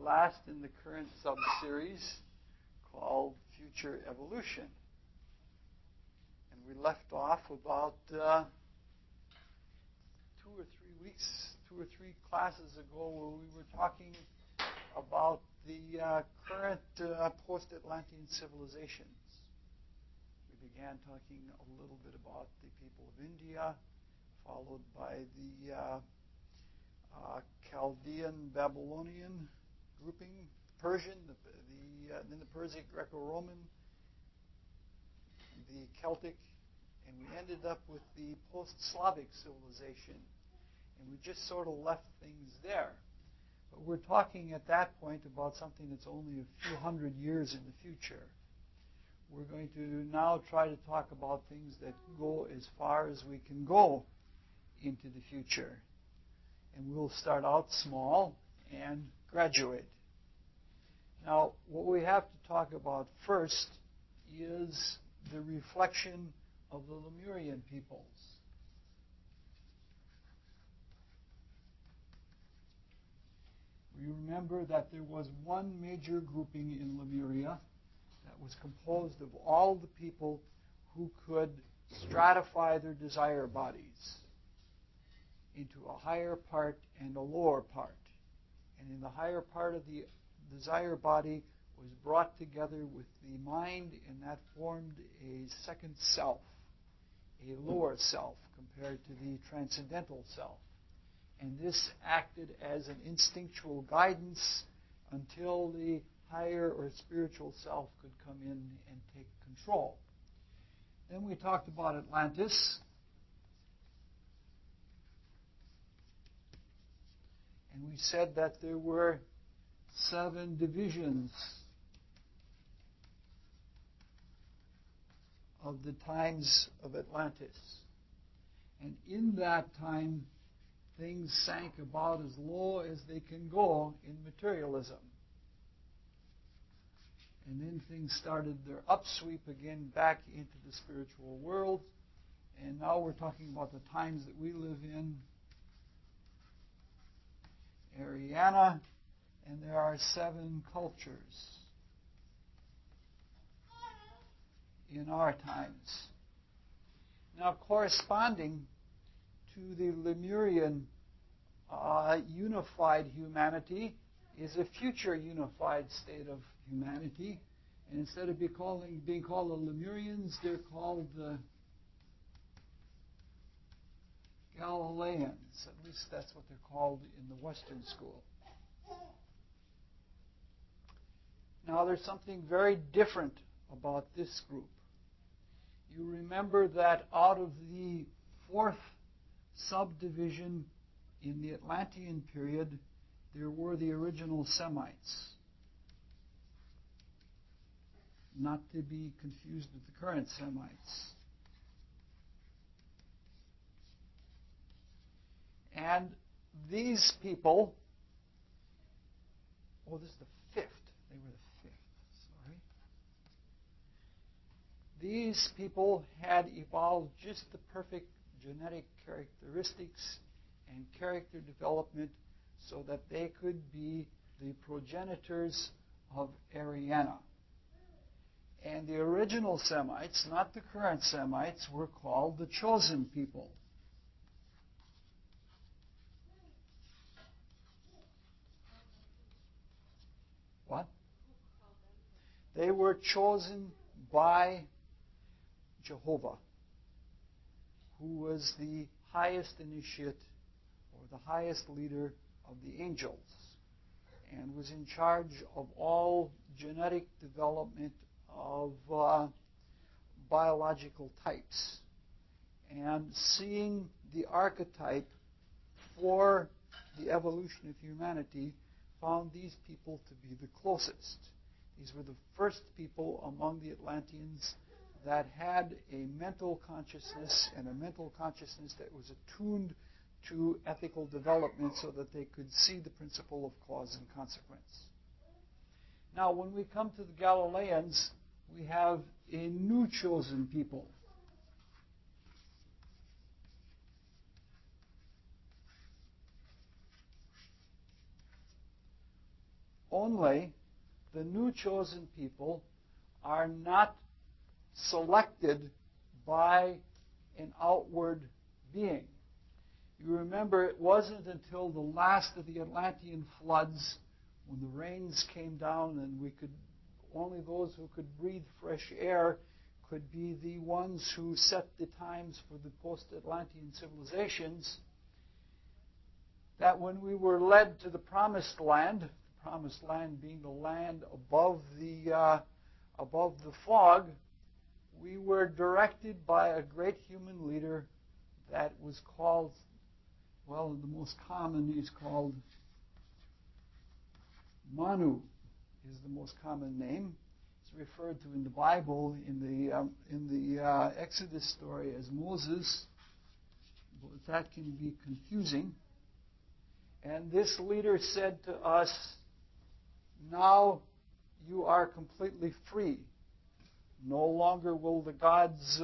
last in the current sub-series called Future Evolution. And we left off about 2 or 3 weeks, 2 or 3 classes ago where we were talking about the current post-Atlantean civilizations. We began talking a little bit about the people of India, followed by the Chaldean Babylonian grouping, Persian, then the Persic Greco-Roman, the Celtic, and we ended up with the post-Slavic civilization. And we just sort of left things there. But we're talking at that point about something that's only a few hundred years in the future. We're going to now try to talk about things that go as far as we can go into the future. And we'll start out small and graduate. Now, what we have to talk about first is the reflection of the Lemurian peoples. We remember that there was one major grouping in Lemuria that was composed of all the people who could stratify their desire bodies into a higher part and a lower part. And in the higher part of the desire body was brought together with the mind, and that formed a second self, a lower self compared to the transcendental self. And this acted as an instinctual guidance until the higher or spiritual self could come in and take control. Then we talked about Atlantis. And we said that there were 7 divisions of the times of Atlantis. And in that time, things sank about as low as they can go in materialism. And then things started their upsweep again back into the spiritual world. And now we're talking about the times that we live in. Ariana, and there are 7 cultures in our times. Now, corresponding to the Lemurian unified humanity is a future unified state of humanity. And instead of being called the Lemurians, they're called the Galileans. At least that's what they're called in the Western school. Now, there's something very different about this group. You remember that out of the 4th subdivision in the Atlantean period, there were the original Semites, not to be confused with the current Semites. And these people, this is the 5th. They were the 5th, sorry. These people had evolved just the perfect genetic characteristics and character development so that they could be the progenitors of Ariana. And the original Semites, not the current Semites, were called the chosen people. What? They were chosen by Jehovah, who was the highest initiate or the highest leader of the angels and was in charge of all genetic development of biological types. And seeing the archetype for the evolution of humanity, found these people to be the closest. These were the first people among the Atlanteans that had a mental consciousness, and a mental consciousness that was attuned to ethical development so that they could see the principle of cause and consequence. Now, when we come to the Galileans, we have a new chosen people. Only the new chosen people are not selected by an outward being. You remember, it wasn't until the last of the Atlantean floods, when the rains came down and only those who could breathe fresh air could be the ones who set the times for the post-Atlantean civilizations, that when we were led to the Promised Land being the land above the fog, we were directed by a great human leader that was called, well, the most common is called Manu, is the most common name. It's referred to in the Bible in the Exodus story as Moses, but that can be confusing. And this leader said to us, now you are completely free. No longer will the gods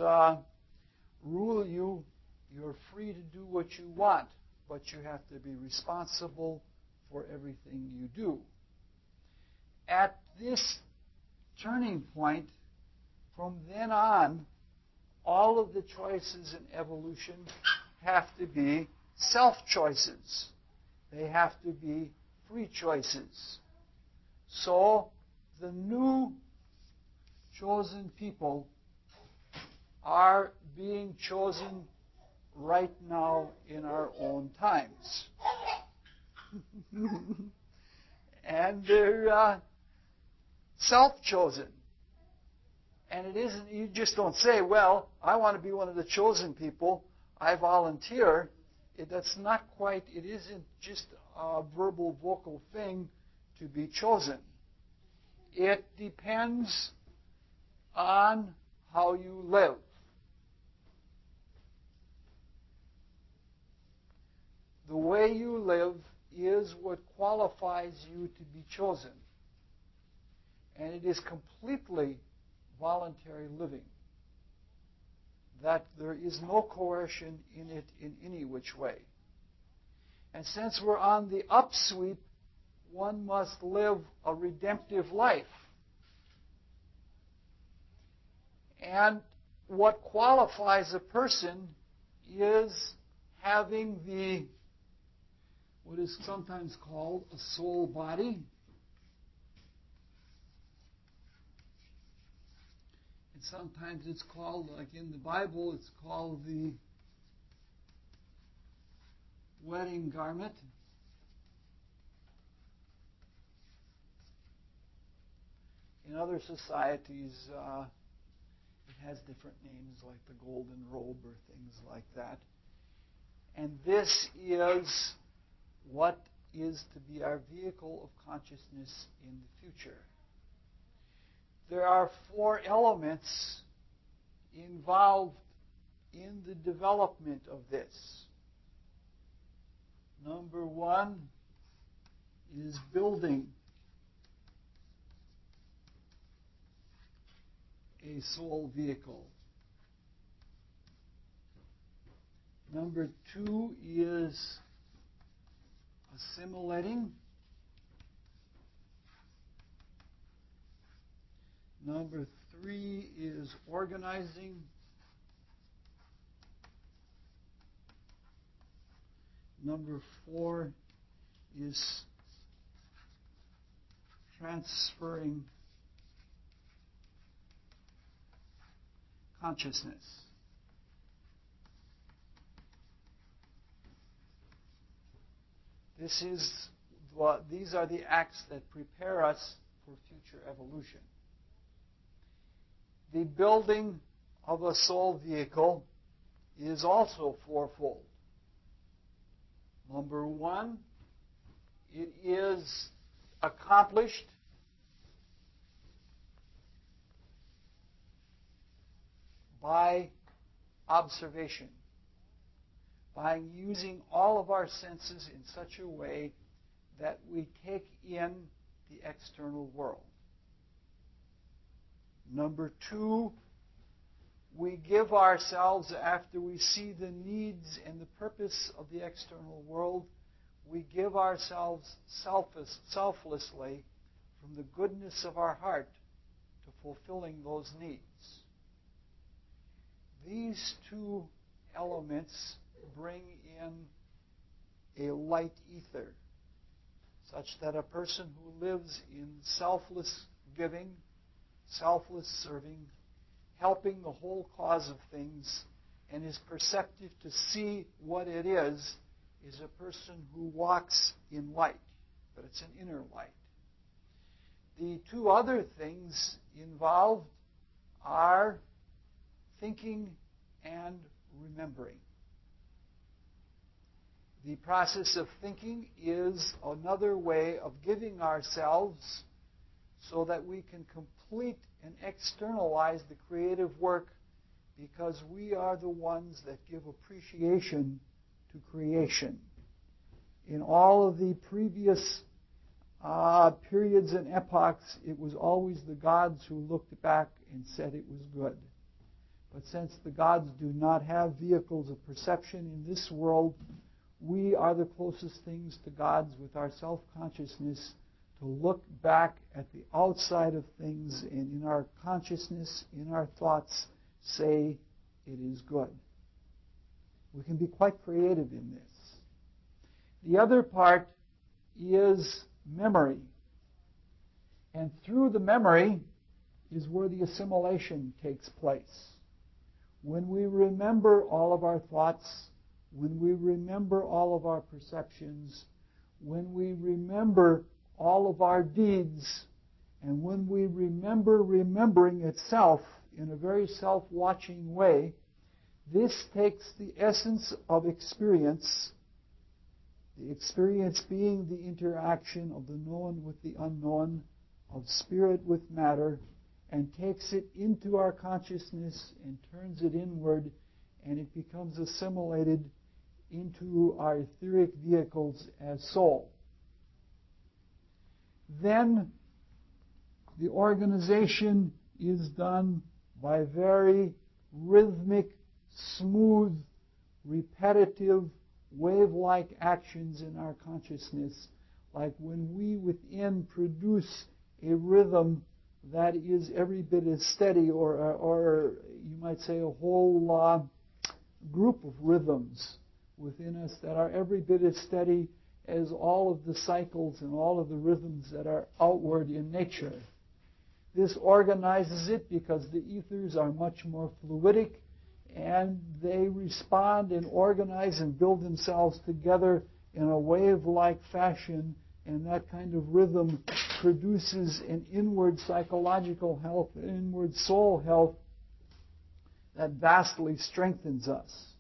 rule you. You're free to do what you want, but you have to be responsible for everything you do. At this turning point, from then on, all of the choices in evolution have to be self-choices. They have to be free choices. So the new chosen people are being chosen right now in our own times. And they're self-chosen. And it isn't, you just don't say, well, I want to be one of the chosen people, I volunteer. That's not quite, it isn't just a verbal, vocal thing to be chosen. It depends on how you live. The way you live is what qualifies you to be chosen. And it is completely voluntary living. That there is no coercion in it in any which way. And since we're on the upsweep, one must live a redemptive life. And what qualifies a person is having what is sometimes called a soul body. And sometimes it's called, like in the Bible, it's called the wedding garment. In other societies, it has different names like the golden robe or things like that. And this is what is to be our vehicle of consciousness in the future. There are 4 elements involved in the development of this. Number 1 is building a soul vehicle. Number 2 is assimilating. Number 3 is organizing. Number 4 is transferring consciousness. These are the acts that prepare us for future evolution. The building of a soul vehicle is also 4-fold. Number 1, it is accomplished by observation, by using all of our senses in such a way that we take in the external world. Number 2, we give ourselves, after we see the needs and the purpose of the external world, we give ourselves selflessly from the goodness of our heart to fulfilling those needs. These two elements bring in a light ether, such that a person who lives in selfless giving, selfless serving, helping the whole cause of things, and is perceptive to see what it is a person who walks in light, but it's an inner light. The two other things involved are thinking and remembering. The process of thinking is another way of giving ourselves so that we can complete and externalize the creative work, because we are the ones that give appreciation to creation. In all of the previous periods and epochs, it was always the gods who looked back and said it was good. But since the gods do not have vehicles of perception in this world, we are the closest things to gods with our self-consciousness to look back at the outside of things and in our consciousness, in our thoughts, say it is good. We can be quite creative in this. The other part is memory. And through the memory is where the assimilation takes place. When we remember all of our thoughts, when we remember all of our perceptions, when we remember all of our deeds, and when we remember remembering itself in a very self-watching way, this takes the essence of experience, the experience being the interaction of the known with the unknown, of spirit with matter, and takes it into our consciousness and turns it inward, and it becomes assimilated into our etheric vehicles as soul. Then the organization is done by very rhythmic, smooth, repetitive, wave-like actions in our consciousness, like when we within produce a rhythm that is every bit as steady, or you might say a whole group of rhythms within us that are every bit as steady as all of the cycles and all of the rhythms that are outward in nature. This organizes it because the ethers are much more fluidic, and they respond and organize and build themselves together in a wave-like fashion, and that kind of rhythm produces an inward psychological health, an inward soul health that vastly strengthens us.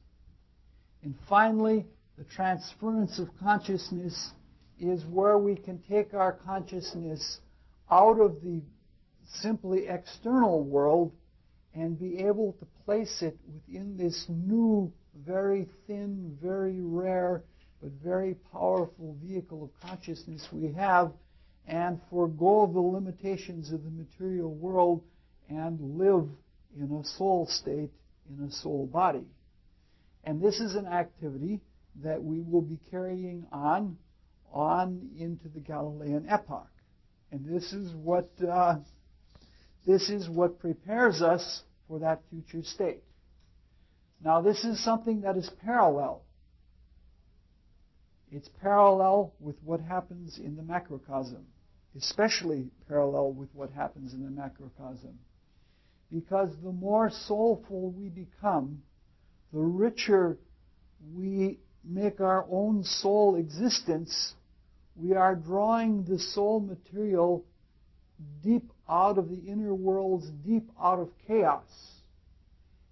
And finally, the transference of consciousness is where we can take our consciousness out of the simply external world and be able to place it within this new, very thin, very rare, but very powerful vehicle of consciousness we have, and forego the limitations of the material world and live in a soul state, in a soul body. And this is an activity that we will be carrying on into the Galilean epoch. And this is what prepares us for that future state. Now, this is something that is parallel. It's parallel with what happens in the macrocosm, especially parallel with what happens in the macrocosm. Because the more soulful we become, the richer we make our own soul existence, we are drawing the soul material deep out of the inner worlds, deep out of chaos.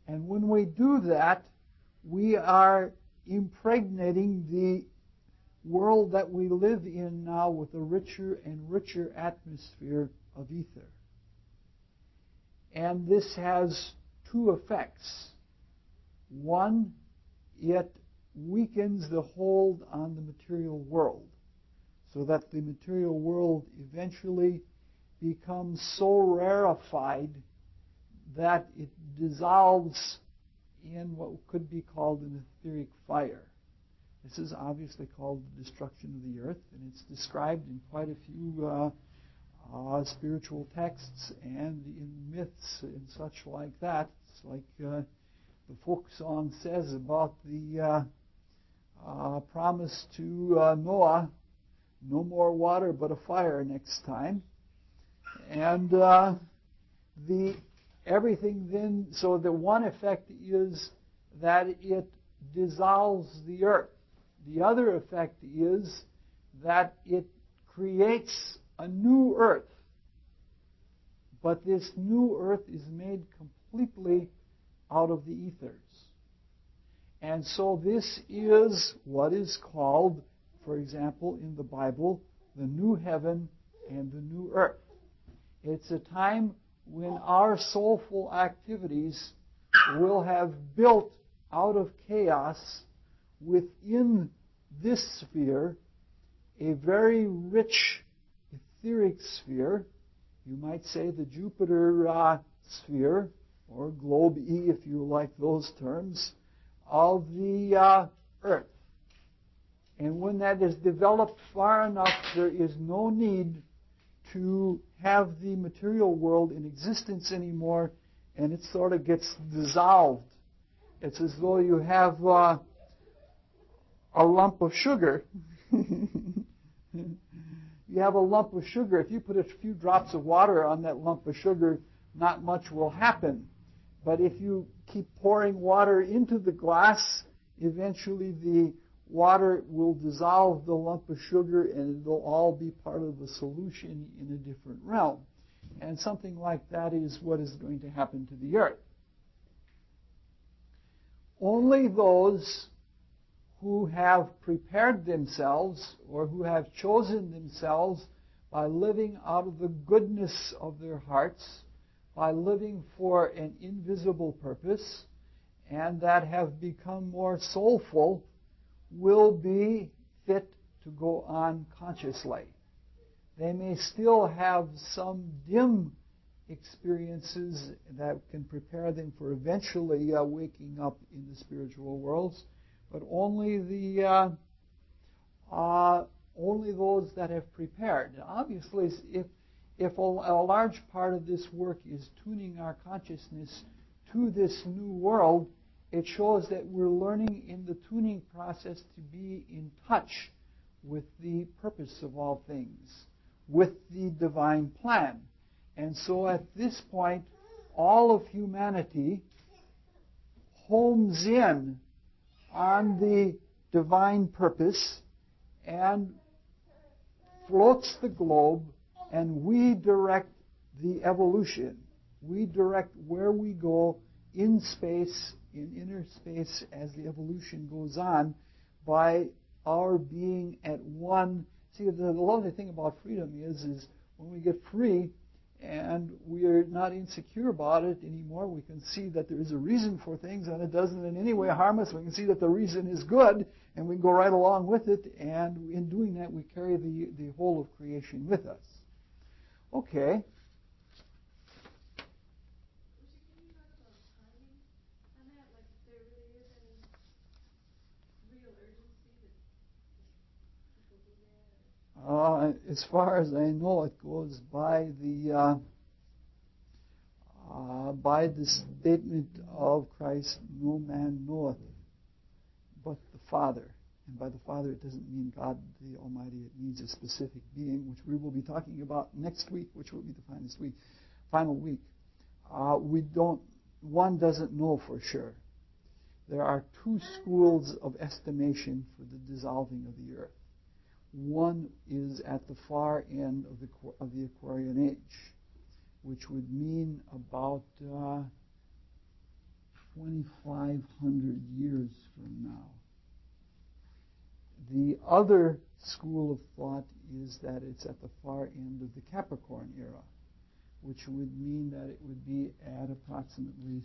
And when we do that, we are impregnating the world that we live in now with a richer and richer atmosphere of ether. And this has two effects. One, it weakens the hold on the material world, so that the material world eventually becomes so rarefied that it dissolves in what could be called an etheric fire. This is obviously called the destruction of the earth, and it's described in quite a few spiritual texts and in myths and such like that. It's like the folk song says about the promise to Noah, no more water but a fire next time. And everything then, so the one effect is that it dissolves the earth. The other effect is that it creates a new earth. But this new earth is made completely out of the ethers. And so this is what is called, for example, in the Bible, the new heaven and the new earth. It's a time when our soulful activities will have built out of chaos within this sphere a very rich etheric sphere. You might say the Jupiter sphere, or globe E if you like those terms, of the earth. And when that is developed far enough, there is no need to have the material world in existence anymore, and it sort of gets dissolved. It's as though you have a lump of sugar. You have a lump of sugar. If you put a few drops of water on that lump of sugar, not much will happen. But if you keep pouring water into the glass, eventually the water will dissolve the lump of sugar and it will all be part of the solution in a different realm. And something like that is what is going to happen to the earth. Only those who have prepared themselves or who have chosen themselves by living out of the goodness of their hearts, by living for an invisible purpose, and that have become more soulful, will be fit to go on consciously. They may still have some dim experiences that can prepare them for eventually waking up in the spiritual worlds, but only those that have prepared. Obviously, if a large part of this work is tuning our consciousness to this new world, it shows that we're learning in the tuning process to be in touch with the purpose of all things, with the divine plan. And so at this point, all of humanity homes in on the divine purpose and floats the globe, and we direct the evolution. We direct where we go in space, in inner space, as the evolution goes on, by our being at one. See, the lovely thing about freedom is when we get free and we are not insecure about it anymore, we can see that there is a reason for things and it doesn't in any way harm us. We can see that the reason is good and we can go right along with it, and in doing that we carry the whole of creation with us. Okay. As far as I know, it goes by the statement of Christ, "No man knoweth but the Father." And by the Father, it doesn't mean God the Almighty. It means a specific being, which we will be talking about next week, which will be the final week. One doesn't know for sure. There are two schools of estimation for the dissolving of the earth. One is at the far end of the Aquarian age, which would mean about 2,500 years from now. The other school of thought is that it's at the far end of the Capricorn era, which would mean that it would be at approximately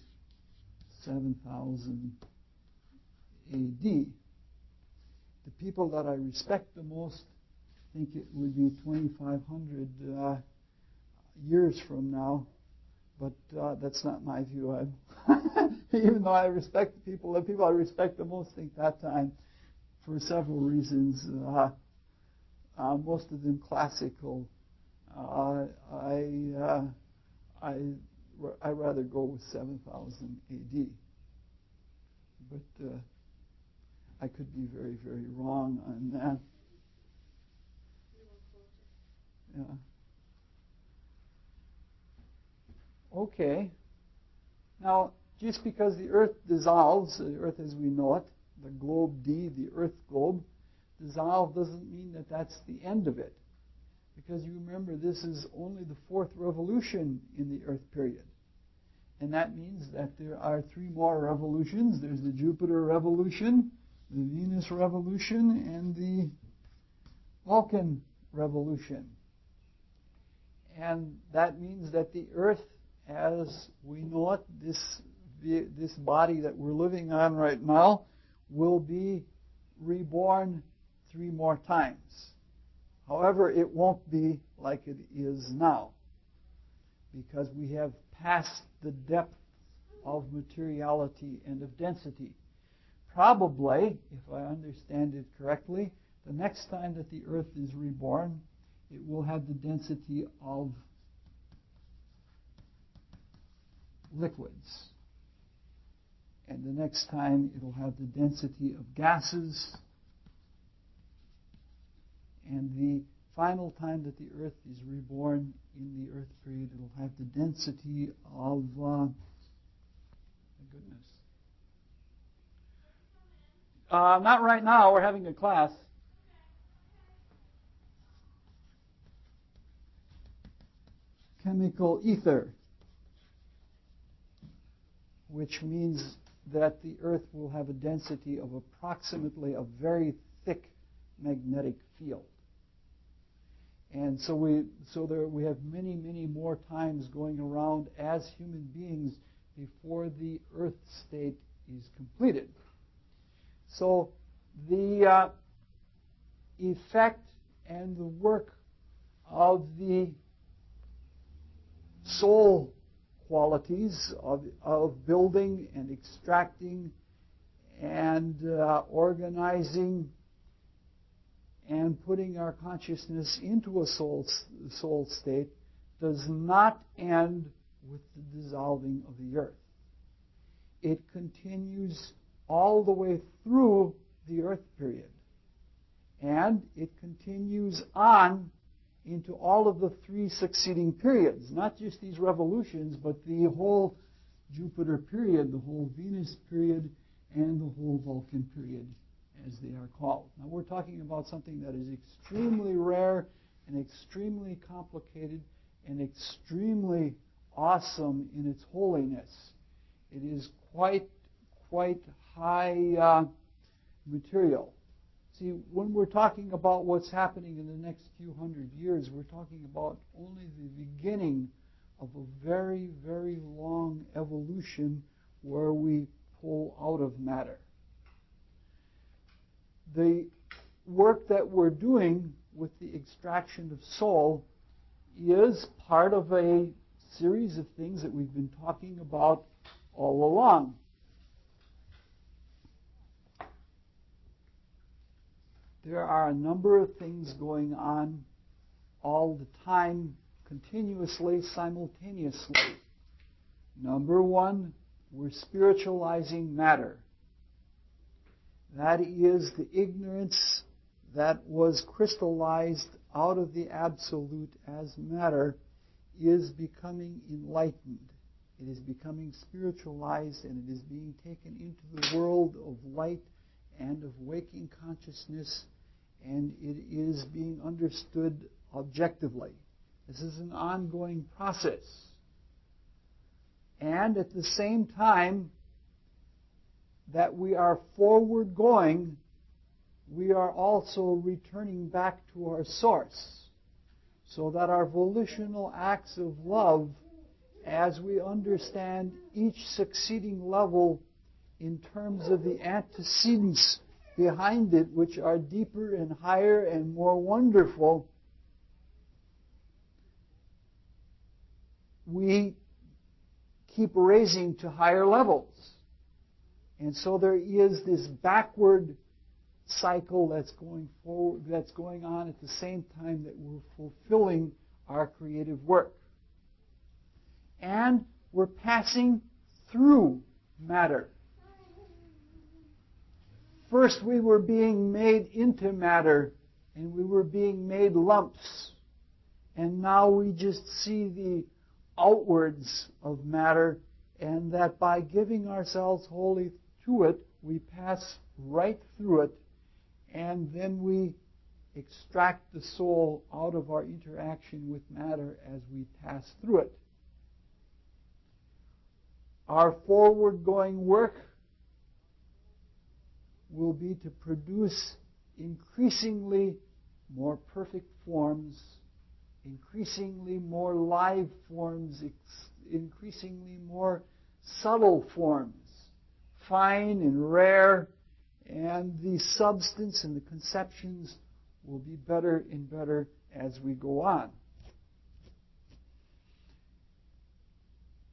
7,000 A.D. The people that I respect the most think it would be 2,500 years from now, but that's not my view. Even though I respect the people I respect the most think that time, for several reasons. Most of them classical I rather go with 7,000 AD. But I could be very, very wrong on that. Yeah. Okay. Now, just because the Earth dissolves, the Earth as we know it, the globe D, the Earth globe, dissolve doesn't mean that that's the end of it. Because you remember, this is only the fourth revolution in the Earth period. And that means that there are 3 more revolutions. There's the Jupiter revolution, the Venus revolution, and the Vulcan revolution. And that means that the Earth, as we know it, this body that we're living on right now, will be reborn 3 more times. However, it won't be like it is now, because we have passed the depth of materiality and of density. Probably, if I understand it correctly, the next time that the Earth is reborn, it will have the density of liquids. And the next time it'll have the density of gases. And the final time that the Earth is reborn in the Earth period, it'll have the density of, my goodness. Not right now, we're having a class. Chemical ether, which means that the Earth will have a density of approximately a very thick magnetic field. And so we have many, many more times going around as human beings before the Earth state is completed. So the effect and the work of the soul qualities of building and extracting and organizing and putting our consciousness into a soul state does not end with the dissolving of the Earth. It continues all the way through the Earth period. And it continues on into all of the 3 succeeding periods, not just these revolutions, but the whole Jupiter period, the whole Venus period, and the whole Vulcan period, as they are called. Now, we're talking about something that is extremely rare and extremely complicated and extremely awesome in its holiness. It is quite high material. See, when we're talking about what's happening in the next few hundred years, we're talking about only the beginning of a very, very long evolution where we pull out of matter. The work that we're doing with the extraction of soul is part of a series of things that we've been talking about all along. There are a number of things going on all the time, continuously, simultaneously. Number one, we're spiritualizing matter. That is the ignorance that was crystallized out of the absolute as matter is becoming enlightened. It is becoming spiritualized, and it is being taken into the world of light and of waking consciousness, and it is being understood objectively. This is an ongoing process. And at the same time that we are forward going, we are also returning back to our source, so that our volitional acts of love, as we understand each succeeding level in terms of the antecedents behind it, which are deeper and higher and more wonderful, we keep raising to higher levels. And so there is this backward cycle that's going forward, that's going on at the same time that we're fulfilling our creative work. And we're passing through matter. First, we were being made into matter, and we were being made lumps. And now we just see the outwards of matter, and that by giving ourselves wholly to it, we pass right through it, and then we extract the soul out of our interaction with matter as we pass through it. Our forward-going work will be to produce increasingly more perfect forms, increasingly more live forms, increasingly more subtle forms, fine and rare, and the substance and the conceptions will be better and better as we go on.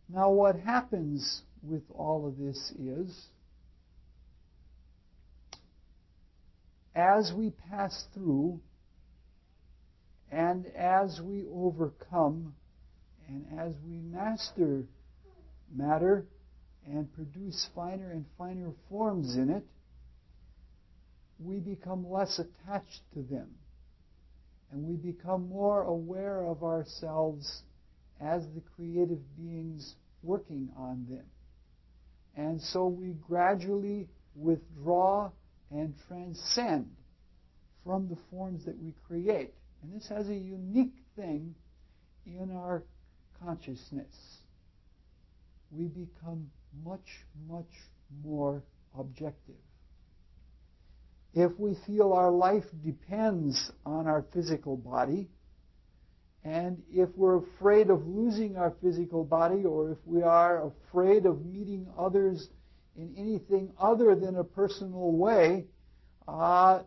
Now, what happens with all of this is, as we pass through, and as we overcome, and as we master matter and produce finer and finer forms in it, we become less attached to them. And we become more aware of ourselves as the creative beings working on them. And so we gradually withdraw and transcend from the forms that we create. And this has a unique thing in our consciousness. We become much, much more objective. If we feel our life depends on our physical body, and if we're afraid of losing our physical body, or if we are afraid of meeting others in anything other than a personal way,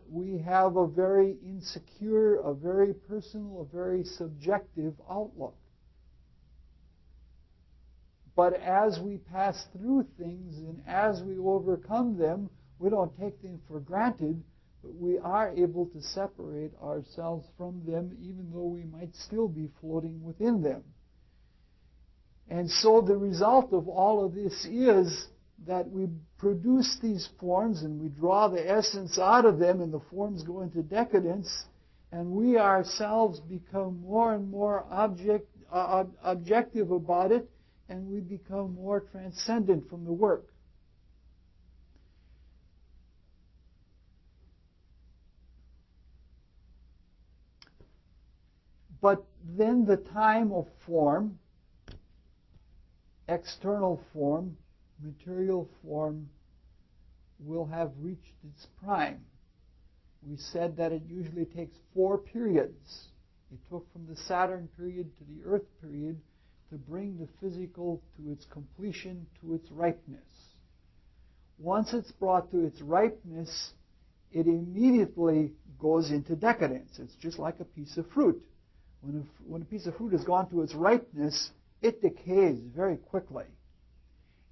we have a very insecure, a very personal, a very subjective outlook. But as we pass through things and as we overcome them, we don't take them for granted, but we are able to separate ourselves from them, even though we might still be floating within them. And so the result of all of this is that we produce these forms and we draw the essence out of them, and the forms go into decadence, and we ourselves become more and more objective about it, and we become more transcendent from the work. But then the time of form, external form, material form, will have reached its prime. We said that it usually takes 4 periods. It took from the Saturn period to the Earth period to bring the physical to its completion, to its ripeness. Once it's brought to its ripeness, it immediately goes into decadence. It's just like a piece of fruit. When a piece of fruit has gone to its ripeness, it decays very quickly.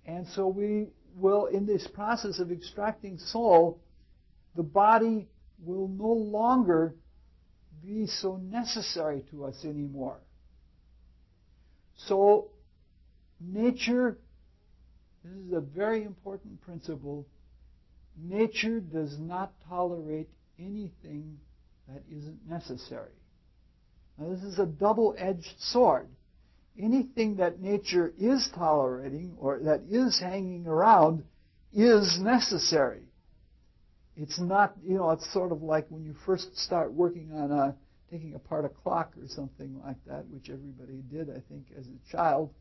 And so we will, in this process of extracting soul, the body will no longer be so necessary to us anymore. So nature, this is a very important principle, nature does not tolerate anything that isn't necessary. Now, this is a double-edged sword. Anything that nature is tolerating or that is hanging around is necessary. It's not, it's sort of like when you first start working on taking apart a clock or something like that, which everybody did, I think, as a child.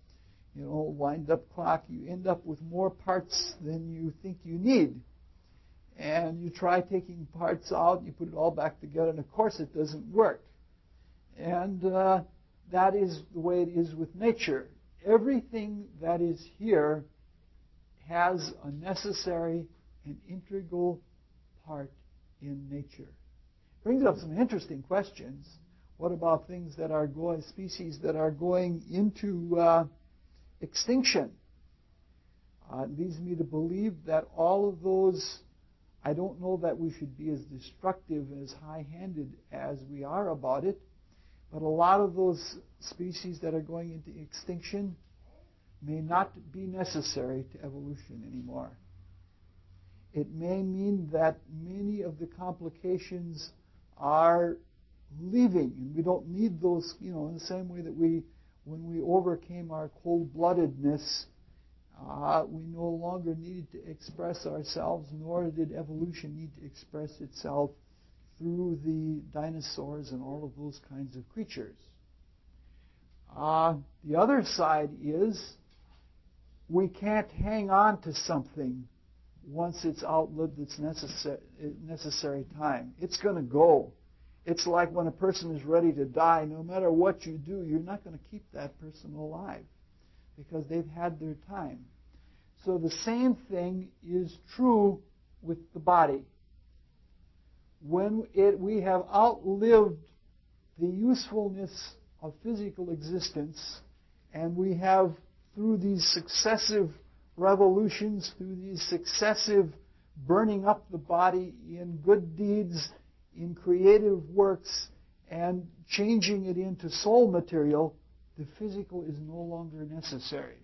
Wind-up clock, you end up with more parts than you think you need. And you try taking parts out, you put it all back together, and of course it doesn't work. And that is the way it is with nature. Everything that is here has a necessary and integral part in nature. Brings up some interesting questions. What about things that are going, species that are going into extinction? It leads me to believe that all of those, I don't know that we should be as destructive, as high-handed as we are about it, But a lot of those species that are going into extinction may not be necessary to evolution anymore. It may mean that many of the complications are leaving, and we don't need those, in the same way that when we overcame our cold-bloodedness, we no longer needed to express ourselves, nor did evolution need to express itself through the dinosaurs and all of those kinds of creatures. The other side is we can't hang on to something once it's outlived its necessary time. It's going to go. It's like when a person is ready to die, no matter what you do, you're not going to keep that person alive because they've had their time. So the same thing is true with the body. When we have outlived the usefulness of physical existence, and we have, through these successive revolutions, through these successive burning up the body in good deeds, in creative works, and changing it into soul material, the physical is no longer necessary.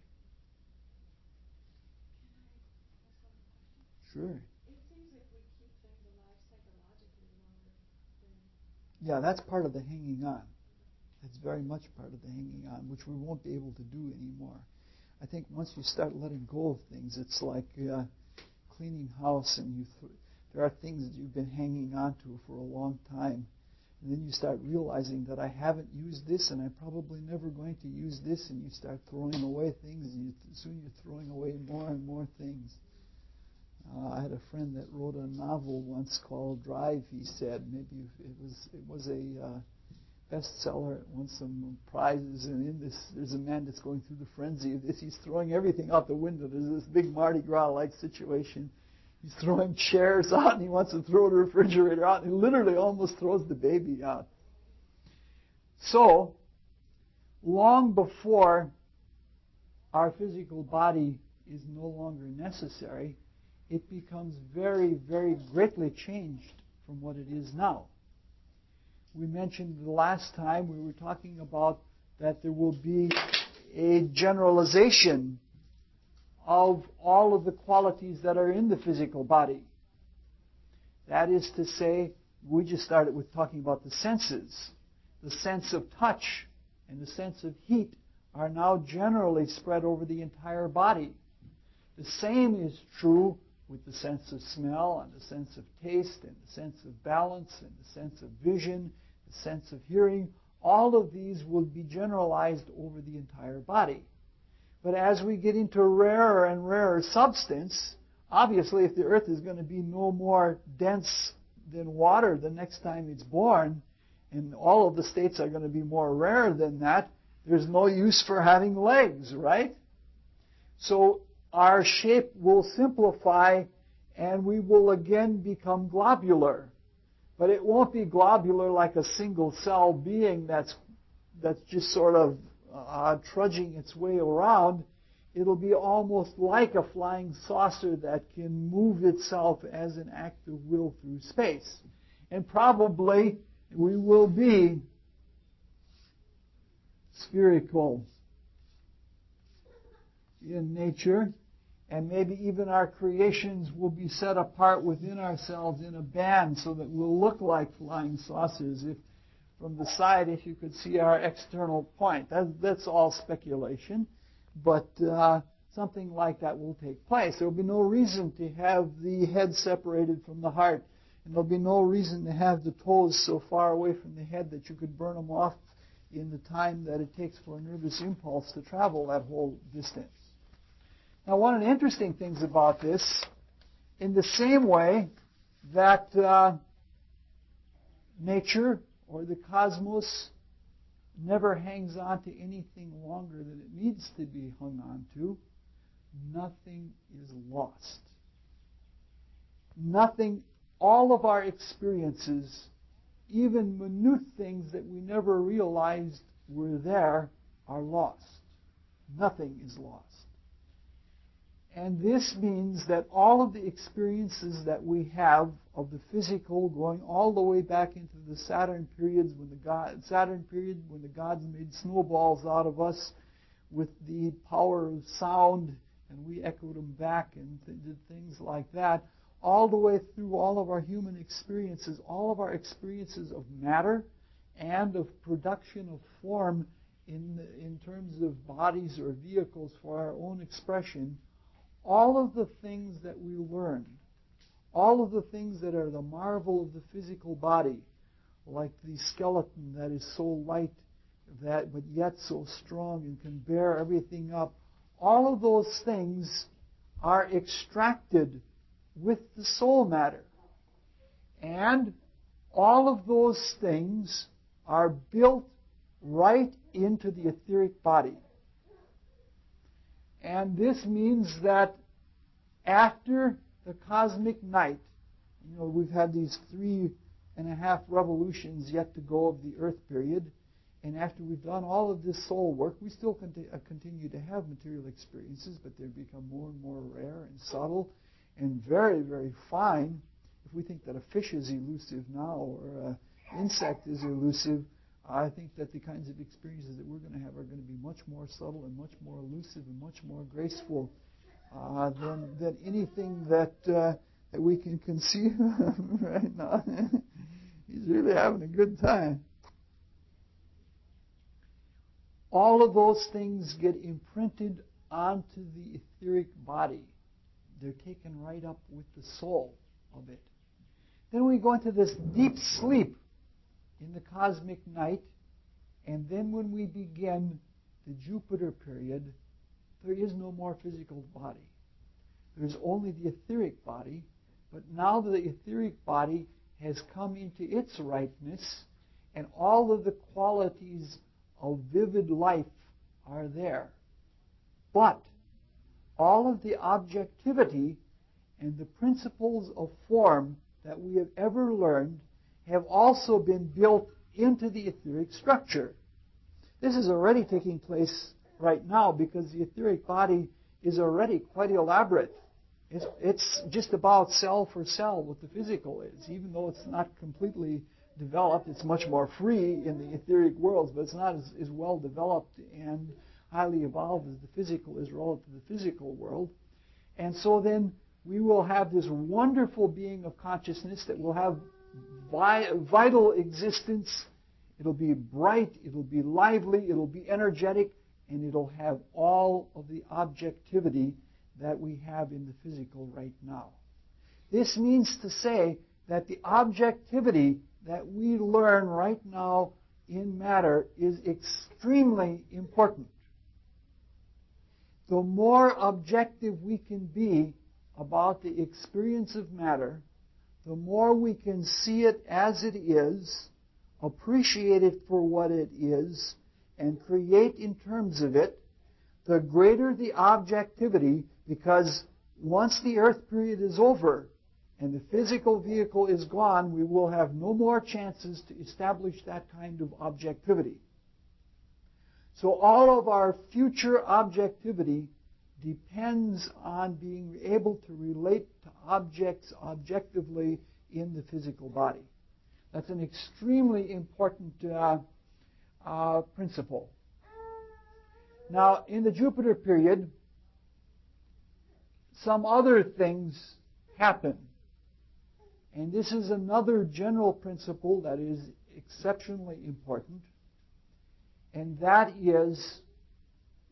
Sure. It seems like we keep things alive psychologically longer than... Yeah, that's part of the hanging on. That's very much part of the hanging on, which we won't be able to do anymore. I think once you start letting go of things, it's like cleaning house, and there are things that you've been hanging on to for a long time. And then you start realizing that I haven't used this, and I'm probably never going to use this, and you start throwing away things, and soon you're throwing away more and more things. I had a friend that wrote a novel once called Drive, he said. Maybe it was a bestseller. It won some prizes, and in this, there's a man that's going through the frenzy of this. He's throwing everything out the window. There's this big Mardi Gras-like situation. He's throwing chairs out, and he wants to throw the refrigerator out, and he literally almost throws the baby out. So, long before our physical body is no longer necessary, it becomes very, very greatly changed from what it is now. We mentioned the last time we were talking about that there will be a generalization of all of the qualities that are in the physical body. That is to say, we just started with talking about the senses. The sense of touch and the sense of heat are now generally spread over the entire body. The same is true with the sense of smell and the sense of taste and the sense of balance and the sense of vision, the sense of hearing. All of these will be generalized over the entire body. But as we get into rarer and rarer substance, obviously if the earth is going to be no more dense than water the next time it's born, and all of the states are going to be more rare than that, there's no use for having legs, right? So our shape will simplify, and we will again become globular. But it won't be globular like a single cell being that's just sort of trudging its way around. It'll be almost like a flying saucer that can move itself as an act of will through space. And probably we will be spherical in nature, and maybe even our creations will be set apart within ourselves in a band so that we'll look like flying saucers. If from the side, if you could see our external point. That's all speculation, but something like that will take place. There will be no reason to have the head separated from the heart, and there will be no reason to have the toes so far away from the head that you could burn them off in the time that it takes for a nervous impulse to travel that whole distance. Now, one of the interesting things about this, in the same way that nature or the cosmos never hangs on to anything longer than it needs to be hung on to, nothing is lost. Nothing, all of our experiences, even minute things that we never realized were there, are lost. Nothing is lost. And this means that all of the experiences that we have of the physical, going all the way back into the Saturn periods, when the gods made snowballs out of us with the power of sound, and we echoed them back and did things like that, all the way through all of our human experiences, all of our experiences of matter and of production of form in terms of bodies or vehicles for our own expression. All of the things that we learn, all of the things that are the marvel of the physical body, like the skeleton that is so light but yet so strong and can bear everything up, all of those things are extracted with the soul matter. And all of those things are built right into the etheric body. And this means that after the cosmic night, we've had these 3.5 revolutions yet to go of the Earth period, and after we've done all of this soul work, we still continue to have material experiences, but they become more and more rare and subtle and very, very fine. If we think that a fish is elusive now or an insect is elusive, I think that the kinds of experiences that we're going to have are going to be much more subtle and much more elusive and much more graceful than anything that we can conceive right now. He's really having a good time. All of those things get imprinted onto the etheric body. They're taken right up with the soul of it. Then we go into this deep sleep in the cosmic night, and then when we begin the Jupiter period, there is no more physical body. There's only the etheric body, but now the etheric body has come into its ripeness, and all of the qualities of vivid life are there. But all of the objectivity and the principles of form that we have ever learned have also been built into the etheric structure. This is already taking place right now because the etheric body is already quite elaborate. It's just about cell for cell what the physical is. Even though it's not completely developed, it's much more free in the etheric worlds, but it's not as well developed and highly evolved as the physical is relative to the physical world. And so then we will have this wonderful being of consciousness that will have vital existence. It'll be bright, it'll be lively, it'll be energetic, and it'll have all of the objectivity that we have in the physical right now. This means to say that the objectivity that we learn right now in matter is extremely important. The more objective we can be about the experience of matter, the more we can see it as it is, appreciate it for what it is, and create in terms of it, the greater the objectivity, because once the Earth period is over and the physical vehicle is gone, we will have no more chances to establish that kind of objectivity. So all of our future objectivity depends on being able to relate to objects objectively in the physical body. That's an extremely important principle. Now, in the Jupiter period, some other things happen. And this is another general principle that is exceptionally important. And that is,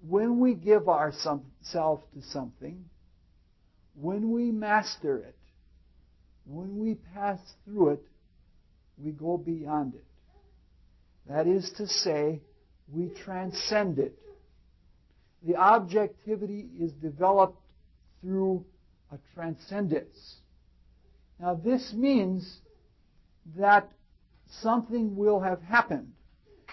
when we give ourselves to something, when we master it, when we pass through it, we go beyond it. That is to say, we transcend it. The objectivity is developed through a transcendence. Now, this means that something will have happened.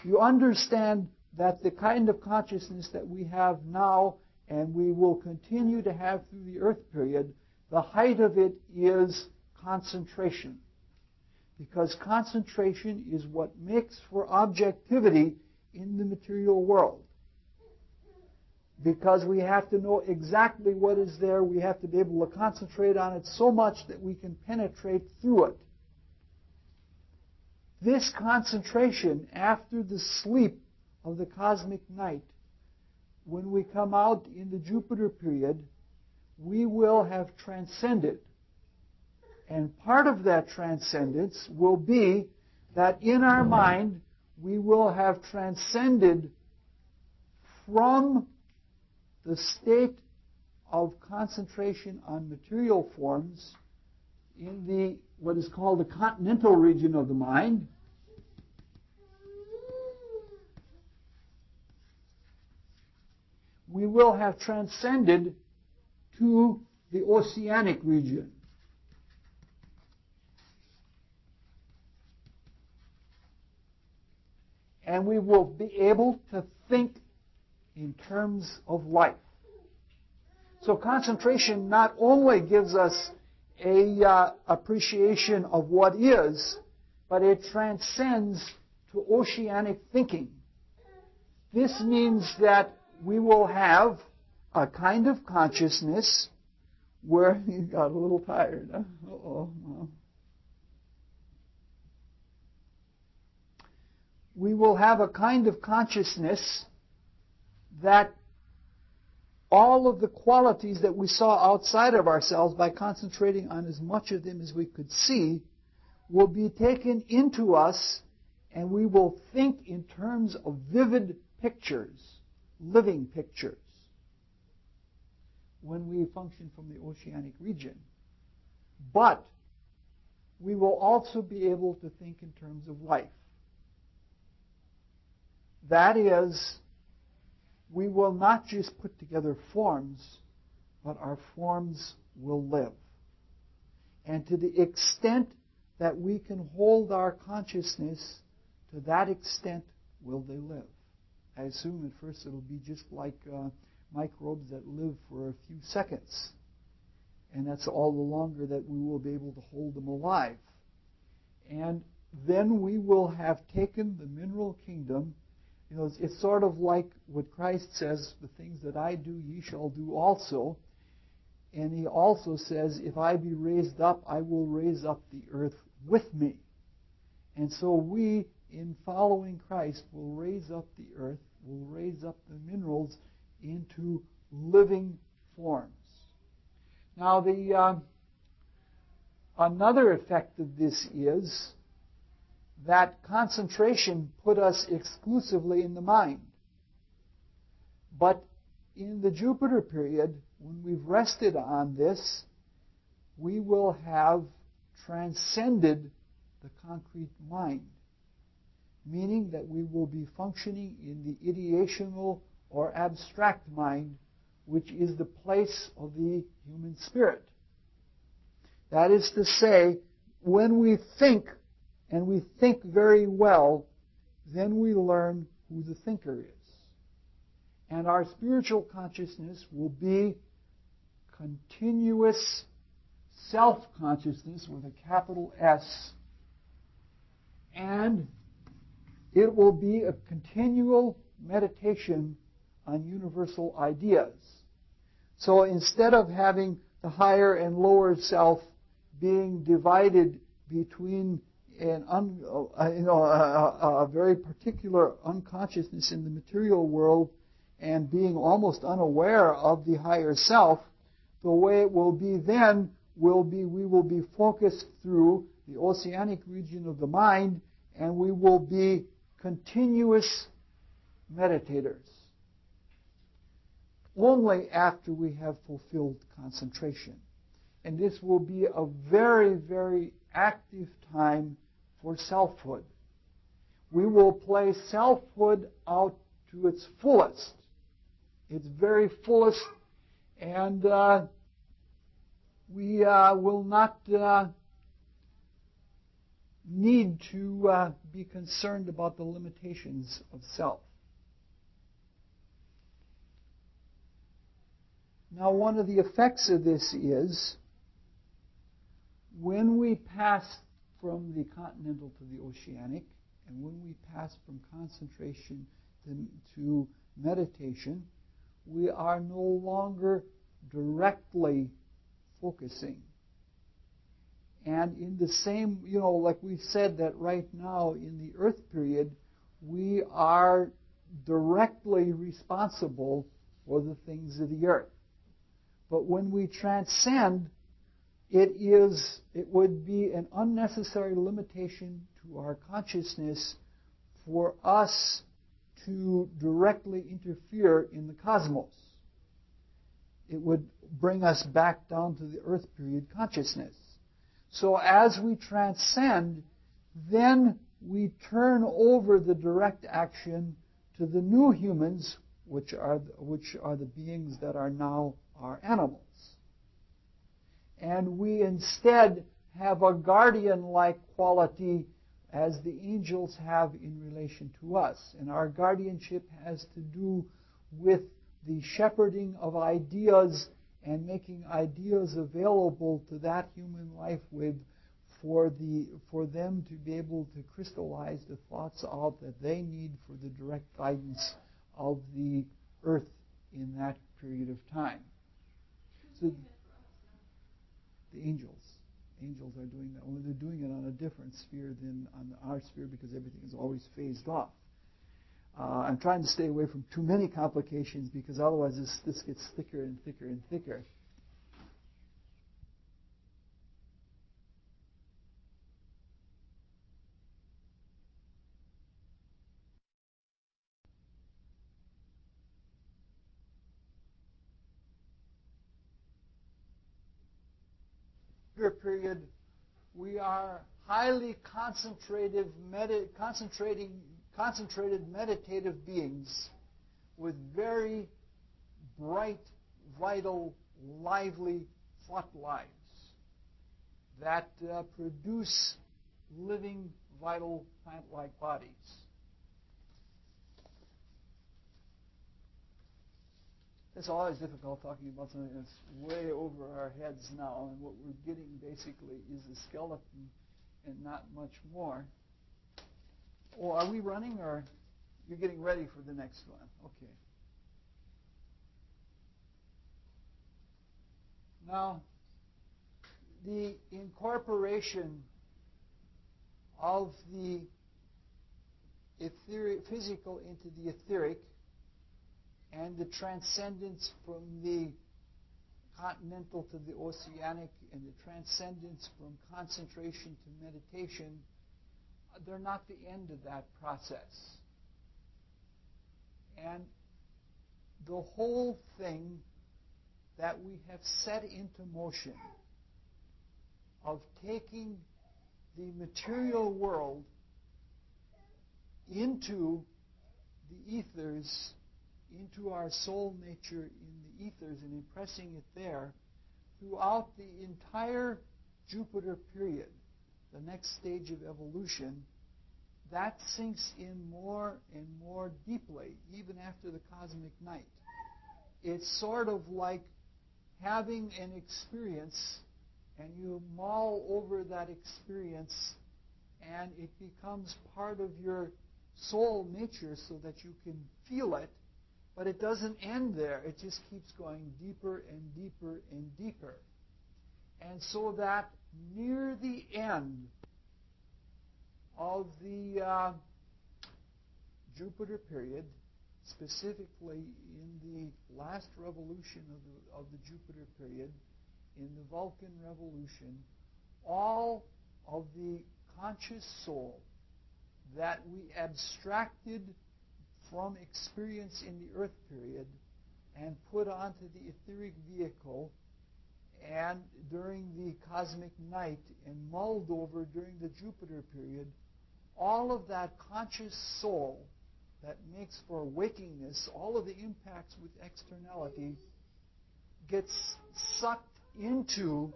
You understand that the kind of consciousness that we have now and we will continue to have through the Earth period, the height of it is concentration. Because concentration is what makes for objectivity in the material world. because we have to know exactly what is there. We have to be able to concentrate on it so much that we can penetrate through it. This concentration after the sleep of the cosmic night, when we come out in the Jupiter period, we will have transcended. And part of that transcendence will be that in our mind we will have transcended from the state of concentration on material forms in the what is called the continental region of the mind. We will have transcended to the oceanic region. And we will be able to think in terms of life. So concentration not only gives us a appreciation of what is, but it transcends to oceanic thinking. This means that we will have a kind of consciousness where you got a little tired. Huh? Uh-oh. We will have a kind of consciousness that all of the qualities that we saw outside of ourselves, by concentrating on as much of them as we could see, will be taken into us, and we will think in terms of vivid pictures, living pictures, when we function from the oceanic region. But we will also be able to think in terms of life. That is, we will not just put together forms, but our forms will live. And to the extent that we can hold our consciousness, to that extent will they live. I assume at first it'll be just like microbes that live for a few seconds. And that's all the longer that we will be able to hold them alive. And then we will have taken the mineral kingdom. You know, it's sort of like what Christ says, the things that I do, ye shall do also. And he also says, if I be raised up, I will raise up the earth with me. And so we, in following Christ, will raise up the earth, will raise up the minerals into living forms. Now, another effect of this is that concentration put us exclusively in the mind. But in the Jupiter period, when we've rested on this, we will have transcended the concrete mind, meaning that we will be functioning in the ideational or abstract mind, which is the place of the human spirit. That is to say, when we think, and we think very well, then we learn who the thinker is. And our spiritual consciousness will be continuous self-consciousness with a capital S, and it will be a continual meditation on universal ideas. So instead of having the higher and lower self being divided between a very particular unconsciousness in the material world and being almost unaware of the higher self, the way it will be then will be we will be focused through the oceanic region of the mind, and we will be continuous meditators. Only after we have fulfilled concentration. And this will be a very, very active time for selfhood. We will play selfhood out to its fullest, its very fullest, and we will not need to be concerned about the limitations of self. Now, one of the effects of this is when we pass from the continental to the oceanic, and when we pass from concentration to meditation, we are no longer directly focusing. And in the same, like we've said that right now in the Earth period, we are directly responsible for the things of the Earth. But when we transcend, it would be an unnecessary limitation to our consciousness for us to directly interfere in the cosmos. It would bring us back down to the Earth period consciousness. So as we transcend, then we turn over the direct action to the new humans, which are the beings that are now our animals. And we instead have a guardian-like quality as the angels have in relation to us. And our guardianship has to do with the shepherding of ideas and making ideas available to that human life for them to be able to crystallize the thoughts out that they need for the direct guidance of the Earth in that period of time. So the angels are doing that. Only they're doing it on a different sphere than on our sphere because everything is always phased off. I'm trying to stay away from too many complications because otherwise this gets thicker and thicker and thicker. Period, we are highly concentrated meditative beings with very bright, vital, lively thought lives that produce living, vital, plant-like bodies. It's always difficult talking about something that's way over our heads now, and what we're getting basically is a skeleton and not much more. Oh, are we running, or you're getting ready for the next one? Okay. Now, the incorporation of the physical into the etheric and the transcendence from the continental to the oceanic and the transcendence from concentration to meditation, they're not the end of that process. And the whole thing that we have set into motion of taking the material world into the ethers, into our soul nature in the ethers and impressing it there throughout the entire Jupiter period, the next stage of evolution, that sinks in more and more deeply, even after the cosmic night. It's sort of like having an experience and you mull over that experience and it becomes part of your soul nature so that you can feel it. But it doesn't end there. It just keeps going deeper and deeper and deeper. And so that near the end of the Jupiter period, specifically in the last revolution of the Jupiter period, in the Vulcan revolution, all of the conscious soul that we abstracted from experience in the Earth period and put onto the etheric vehicle and during the cosmic night and mulled over during the Jupiter period, all of that conscious soul that makes for wakingness, all of the impacts with externality, gets sucked into,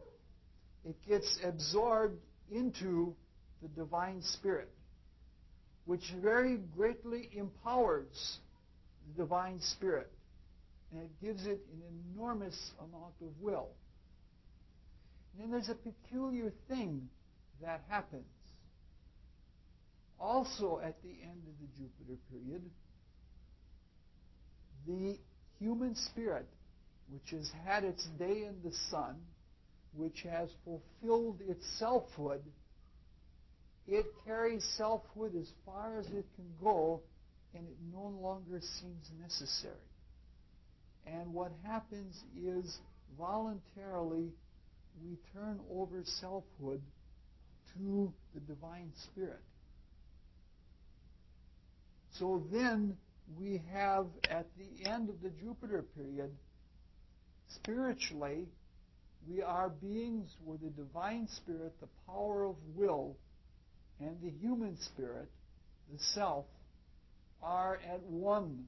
it gets absorbed into the divine spirit, which very greatly empowers the divine spirit. And it gives it an enormous amount of will. And then there's a peculiar thing that happens. Also at the end of the Jupiter period, the human spirit, which has had its day in the sun, which has fulfilled its selfhood, it carries selfhood as far as it can go, and it no longer seems necessary. And what happens is, voluntarily, we turn over selfhood to the divine spirit. So then we have, at the end of the Jupiter period, spiritually, we are beings where the divine spirit, the power of will, and the human spirit, the self, are at one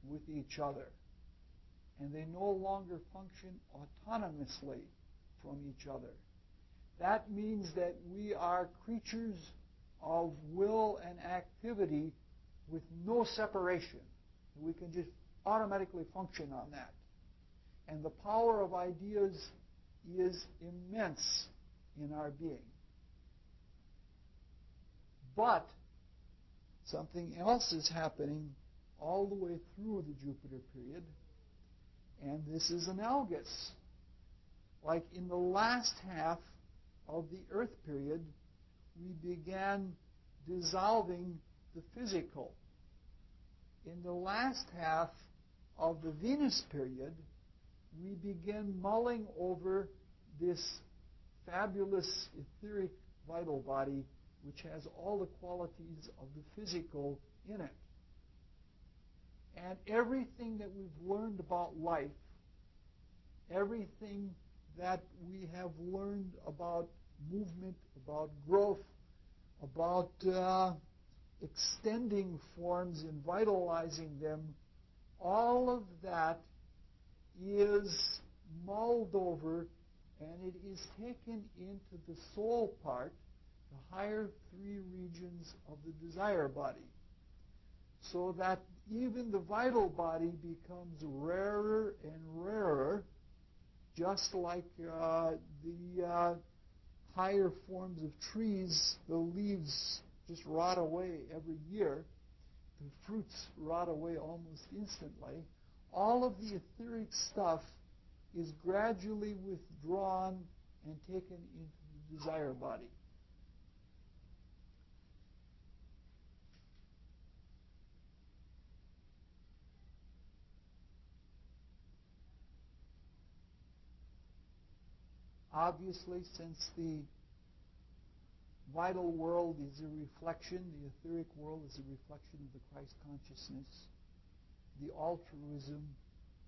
with each other. And they no longer function autonomously from each other. That means that we are creatures of will and activity with no separation. We can just automatically function on that. And the power of ideas is immense in our being. But something else is happening all the way through the Jupiter period, and this is analogous. Like in the last half of the Earth period, we began dissolving the physical. In the last half of the Venus period, we began mulling over this fabulous etheric vital body, which has all the qualities of the physical in it. And everything that we've learned about life, everything that we have learned about movement, about growth, about extending forms and vitalizing them, all of that is mulled over, and it is taken into the soul part, the higher three regions of the desire body, so that even the vital body becomes rarer and rarer, just like the higher forms of trees. The leaves just rot away every year. The fruits rot away almost instantly. All of the etheric stuff is gradually withdrawn and taken into the desire body. Obviously, since the vital world is a reflection, the etheric world is a reflection of the Christ consciousness, the altruism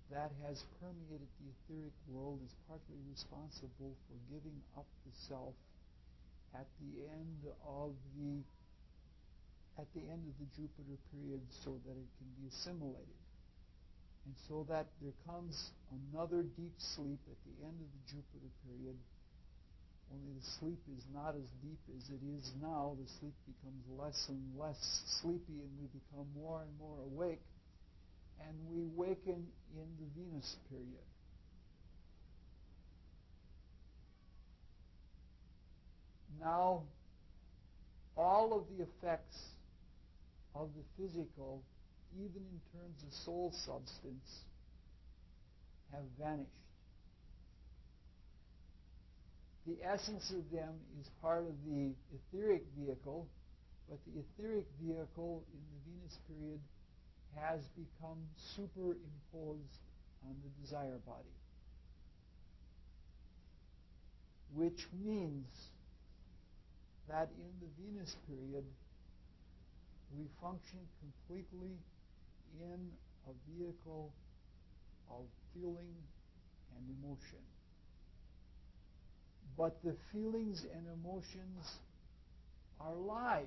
that has permeated the etheric world is partly responsible for giving up the self at the end of the Jupiter period, so that it can be assimilated. And so that there comes another deep sleep at the end of the Jupiter period, only the sleep is not as deep as it is now. The sleep becomes less and less sleepy, and we become more and more awake. And we waken in the Venus period. Now, all of the effects of the physical, even in terms of soul substance, have vanished. The essence of them is part of the etheric vehicle, but the etheric vehicle in the Venus period has become superimposed on the desire body. Which means that in the Venus period, we function completely in a vehicle of feeling and emotion. But the feelings and emotions are live.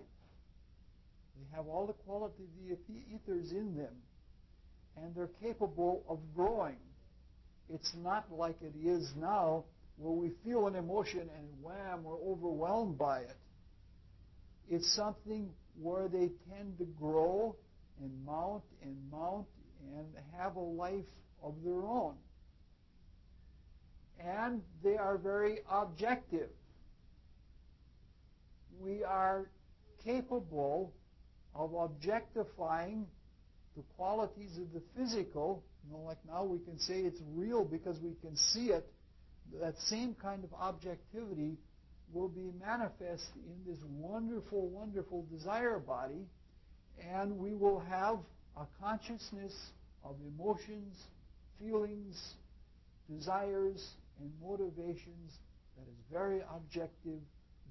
They have all the quality of the ethers in them, and they're capable of growing. It's not like it is now, where we feel an emotion and wham, we're overwhelmed by it. It's something where they tend to grow and mount and have a life of their own. And they are very objective. We are capable of objectifying the qualities of the physical, like now we can say it's real because we can see it, that same kind of objectivity will be manifest in this wonderful, wonderful desire body, and we will have a consciousness of emotions, feelings, desires, and motivations that is very objective,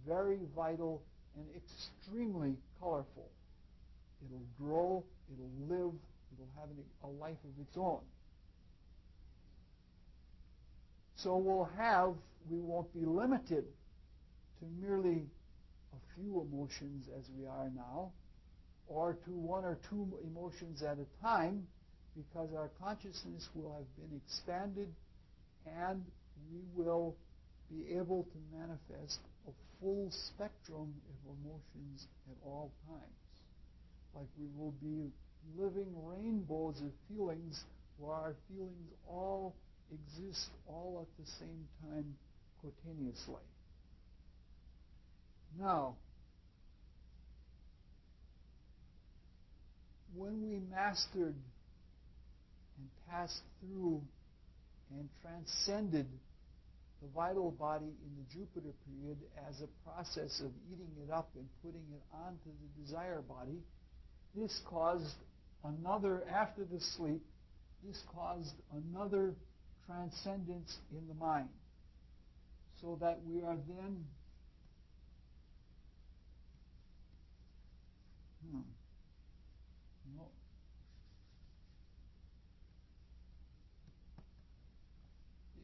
very vital, and extremely colorful. It'll grow, it'll live, it'll have a life of its own. So we won't be limited to merely a few emotions as we are now, or to one or two emotions at a time, because our consciousness will have been expanded and we will be able to manifest a full spectrum of emotions at all times. Like we will be living rainbows of feelings where our feelings all exist all at the same time quotaneously. Now, when we mastered and passed through and transcended the vital body in the Jupiter period as a process of eating it up and putting it onto the desire body, this caused after the sleep, this caused another transcendence in the mind. So that we are then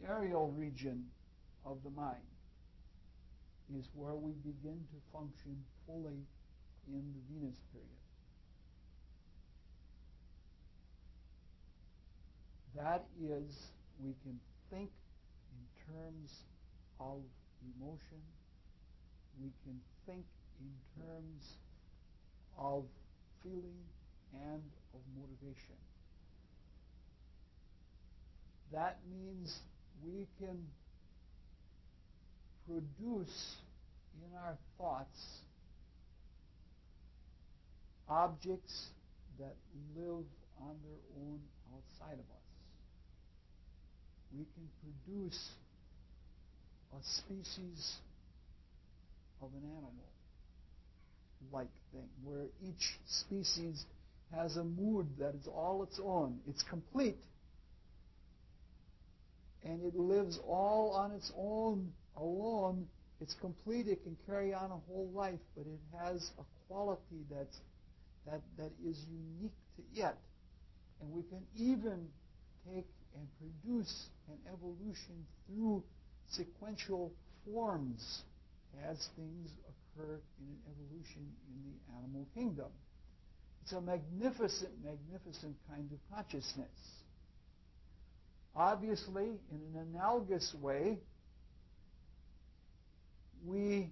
the aerial region of the mind is where we begin to function fully in the Venus period. That is, we can think in terms of emotion, we can think in terms of feeling and of motivation. That means we can produce in our thoughts objects that live on their own outside of us. We can produce a species of an animal-like thing, where each species has a mood that is all its own. It's complete. And it lives all on its own, alone. It's complete. It can carry on a whole life, but it has a quality that is unique to it. And we can even take and produce an evolution through sequential forms as things occur in an evolution in the animal kingdom. It's a magnificent, magnificent kind of consciousness. Obviously, in an analogous way, we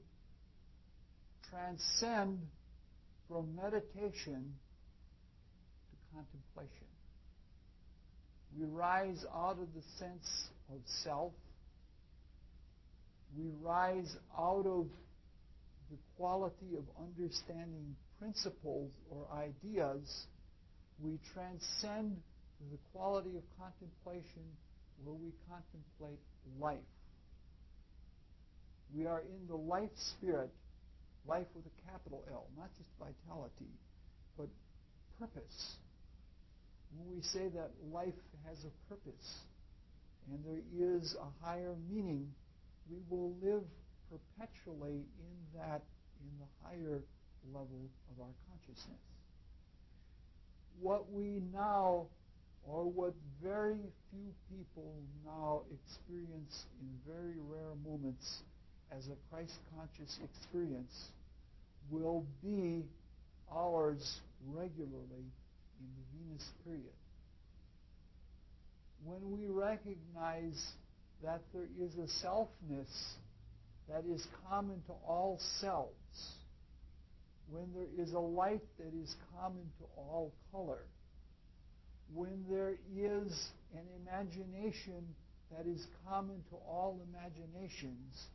transcend from meditation to contemplation. We rise out of the sense of self. We rise out of the quality of understanding principles or ideas. We transcend to the quality of contemplation where we contemplate life. We are in the life spirit, life with a capital L, not just vitality, but purpose. When we say that life has a purpose and there is a higher meaning, we will live perpetually in the higher level of our consciousness. What we now, or what very few people now experience in very rare moments as a Christ-conscious experience, will be ours regularly in the Venus period. When we recognize that there is a selfness that is common to all selves, when there is a light that is common to all color, when there is an imagination that is common to all imaginations,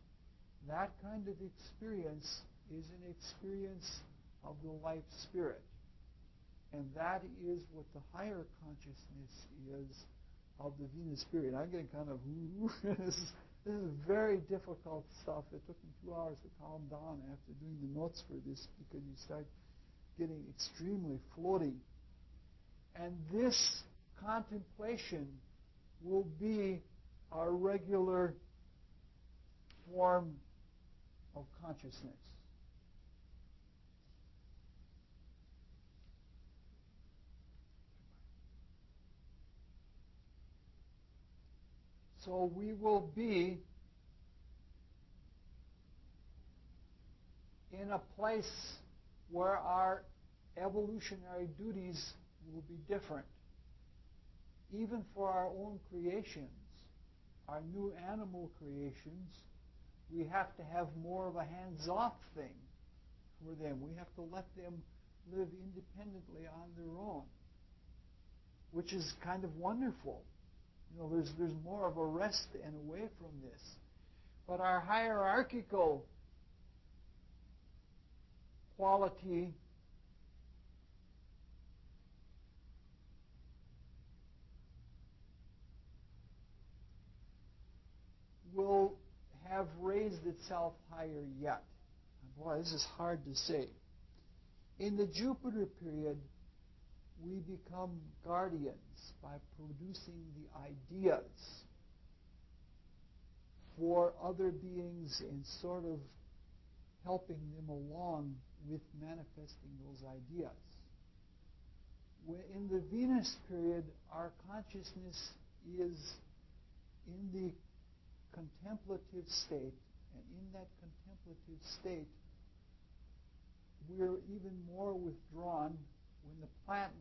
that kind of experience is an experience of the life spirit. And that is what the higher consciousness is of the Venus period. I'm getting kind of, this is very difficult stuff. It took me 2 hours to calm down after doing the notes for this because you start getting extremely floaty. And this contemplation will be our regular form of consciousness. So we will be in a place where our evolutionary duties will be different. Even for our own creations, our new animal creations, we have to have more of a hands-off thing for them. We have to let them live independently on their own, which is kind of wonderful. You know, there's more of a rest and away from this. But our hierarchical quality will have raised itself higher yet. Boy, this is hard to say. In the Jupiter period, we become guardians by producing the ideas for other beings and sort of helping them along with manifesting those ideas. In the Venus period, our consciousness is in the contemplative state, and in that contemplative state, we're even more withdrawn.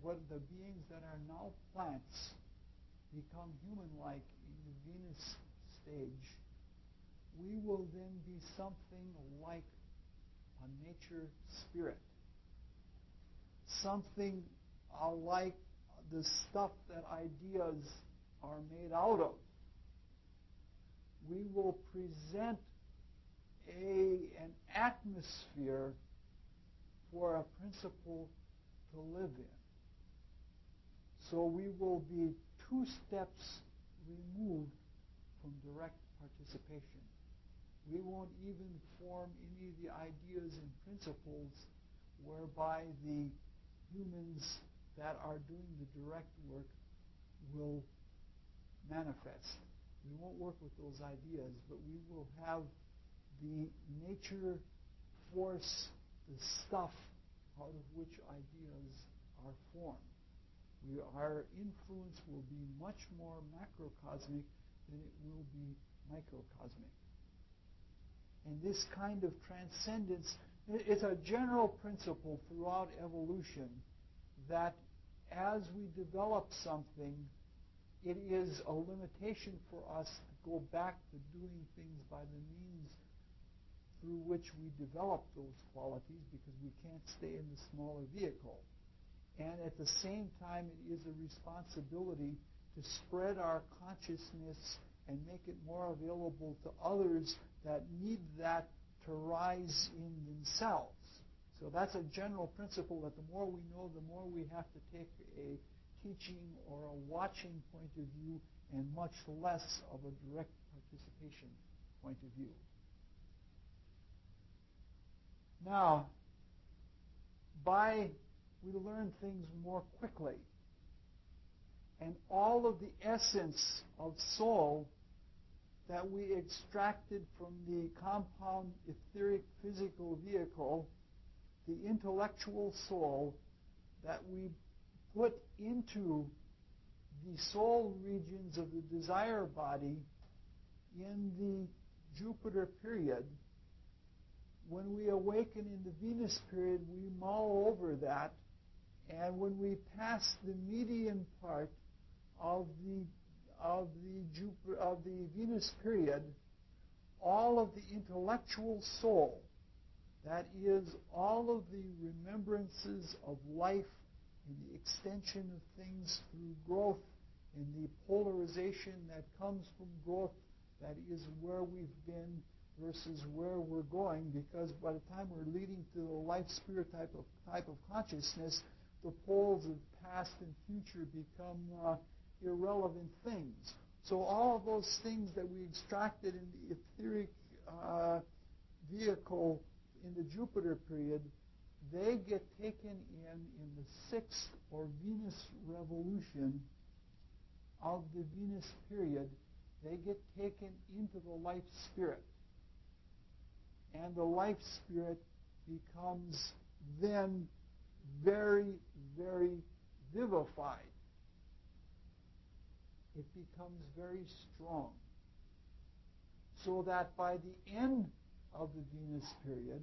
When the beings that are now plants become human-like in the Venus stage, we will then be something like a nature spirit, something like the stuff that ideas are made out of. We will present an atmosphere for a principle to live in. So we will be 2 steps removed from direct participation. We won't even form any of the ideas and principles whereby the humans that are doing the direct work will manifest. We won't work with those ideas, but we will have the nature force, the stuff out of which ideas are formed. Our influence will be much more macrocosmic than it will be microcosmic. And this kind of transcendence, it's a general principle throughout evolution that as we develop something, it is a limitation for us to go back to doing things by the means through which we develop those qualities, because we can't stay in the smaller vehicle. And at the same time, it is a responsibility to spread our consciousness and make it more available to others that need that to rise in themselves. So that's a general principle, that the more we know, the more we have to take a teaching or a watching point of view and much less of a direct participation point of view. Now, we learn things more quickly. And all of the essence of soul that we extracted from the compound etheric physical vehicle, the intellectual soul that we put into the soul regions of the desire body in the Jupiter period, when we awaken in the Venus period, we mull over that, and when we pass the median part of the Venus period, all of the intellectual soul, that is, all of the remembrances of life and the extension of things through growth and the polarization that comes from growth, that is where we've been versus where we're going, because by the time we're leading to the life spirit type of consciousness, the poles of past and future become irrelevant things. So all of those things that we extracted in the etheric vehicle in the Jupiter period, they get taken in the sixth or Venus revolution of the Venus period. They get taken into the life spirit. And the life spirit becomes then very, very vivified. It becomes very strong. So that by the end of the Venus period,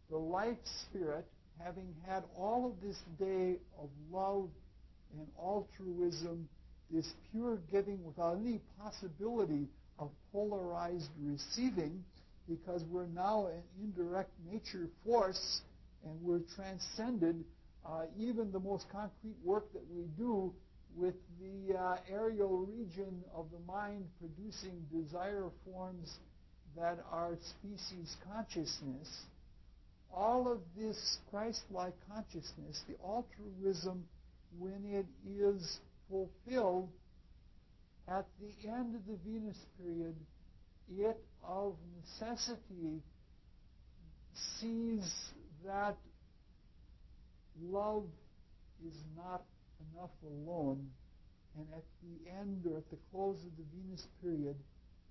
the life spirit, having had all of this day of love and altruism, this pure giving without any possibility of polarized receiving, because we're now an indirect nature force and we're transcended. Even the most concrete work that we do with the aerial region of the mind producing desire forms that are species consciousness, all of this Christ-like consciousness, the altruism, when it is fulfilled at the end of the Venus period, it of necessity sees that love is not enough alone, and at the end or at the close of the Venus period,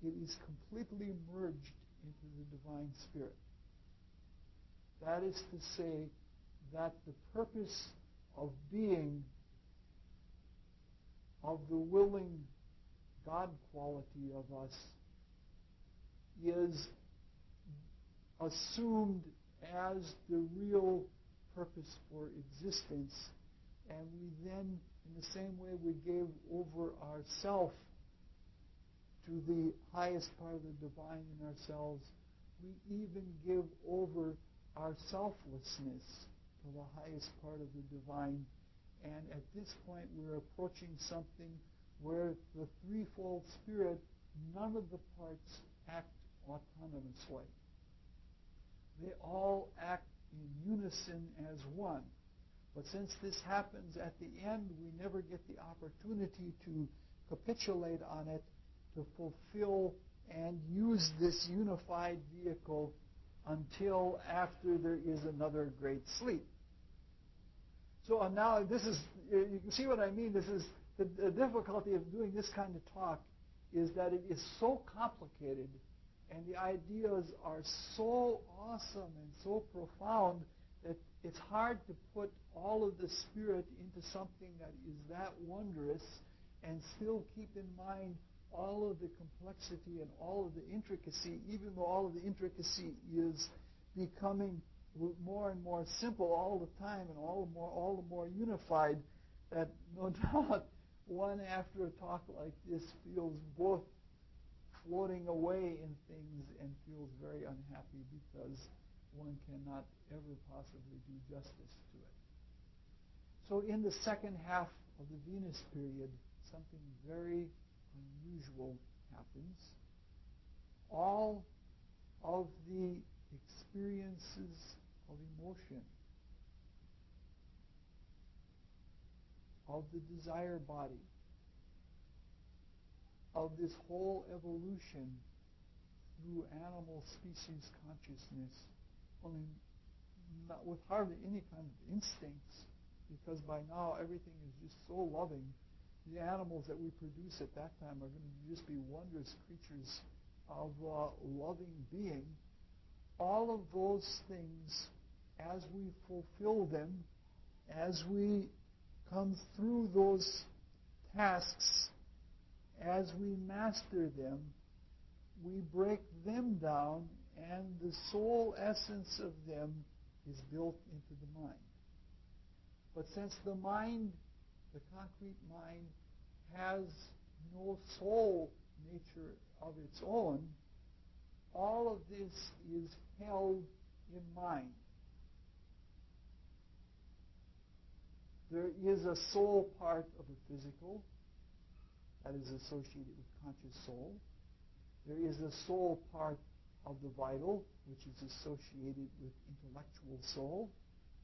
it is completely merged into the divine spirit. That is to say that the purpose of being, of the willing God quality of us, is assumed as the real purpose for existence. And we then, in the same way we gave over ourself to the highest part of the divine in ourselves, we even give over our selflessness to the highest part of the divine. And at this point, we're approaching something where the threefold spirit, none of the parts act autonomously. They all act in unison as one. But since this happens at the end, we never get the opportunity to capitulate on it, to fulfill and use this unified vehicle until after there is another great sleep. So now this is, you can see what I mean. This is the difficulty of doing this kind of talk, is that it is so complicated and the ideas are so awesome and so profound that it's hard to put all of the spirit into something that is that wondrous and still keep in mind all of the complexity and all of the intricacy, even though all of the intricacy is becoming more and more simple all the time and all the more unified, that no doubt one after a talk like this feels both floating away in things and feels very unhappy because one cannot ever possibly do justice to it. So in the second half of the Venus period, something very unusual happens. All of the experiences of emotion, of the desire body, of this whole evolution through animal species consciousness, only not with hardly any kind of instincts, because by now everything is just so loving. The animals that we produce at that time are going to just be wondrous creatures of loving being. All of those things, as we fulfill them, as we come through those tasks, as we master them, we break them down, and the soul essence of them is built into the mind. But since the mind, the concrete mind, has no soul nature of its own, all of this is held in mind. There is a soul part of the physical that is associated with conscious soul. There is a soul part of the vital, which is associated with intellectual soul.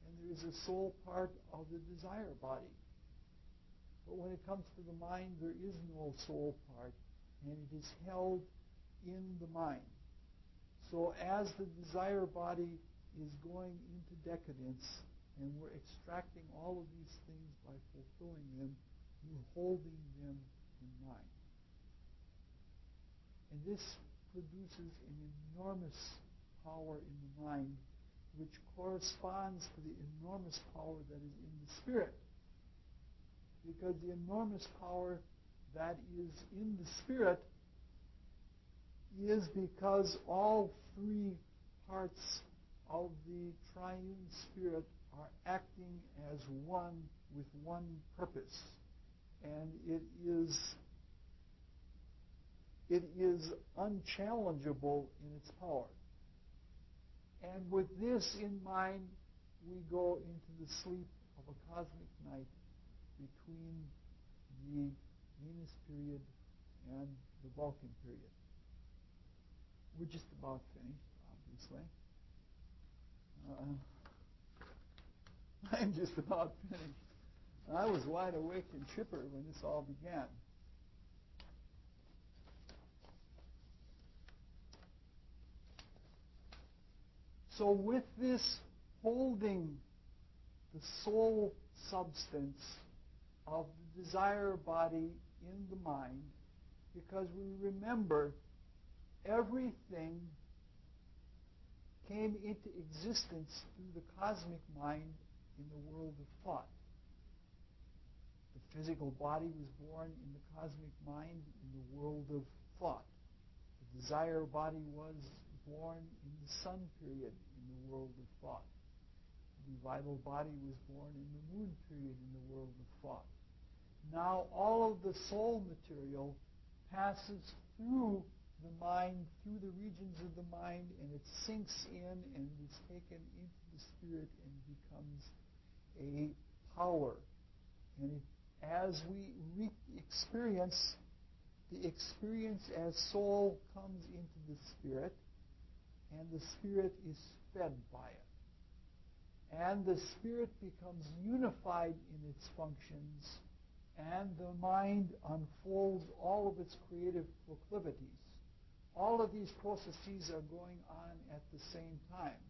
and there is a soul part of the desire body. But when it comes to the mind, there is no soul part, and it is held in the mind. So as the desire body is going into decadence, and we're extracting all of these things by fulfilling them, we're holding them in mind. And this produces an enormous power in the mind, which corresponds to the enormous power that is in the spirit. Because the enormous power that is in the spirit is because all three parts of the triune spirit are acting as one with one purpose. And it is unchallengeable in its power. And with this in mind, we go into the sleep of a cosmic night between the Venus period and the Vulcan period. We're just about finished, obviously. I'm just about finished. I was wide awake and chipper when this all began. So with this holding the soul substance of the desire body in the mind, because we remember everything came into existence through the cosmic mind in the world of thought. The physical body was born in the cosmic mind in the world of thought. The desire body was born in the sun period in the world of thought. The vital body was born in the moon period in the world of thought. Now all of the soul material passes through the mind, through the regions of the mind, and it sinks in and is taken into the spirit and becomes a power. And as we experience, the experience as soul comes into the spirit, and the spirit is fed by it. And the spirit becomes unified in its functions, and the mind unfolds all of its creative proclivities. All of these processes are going on at the same time.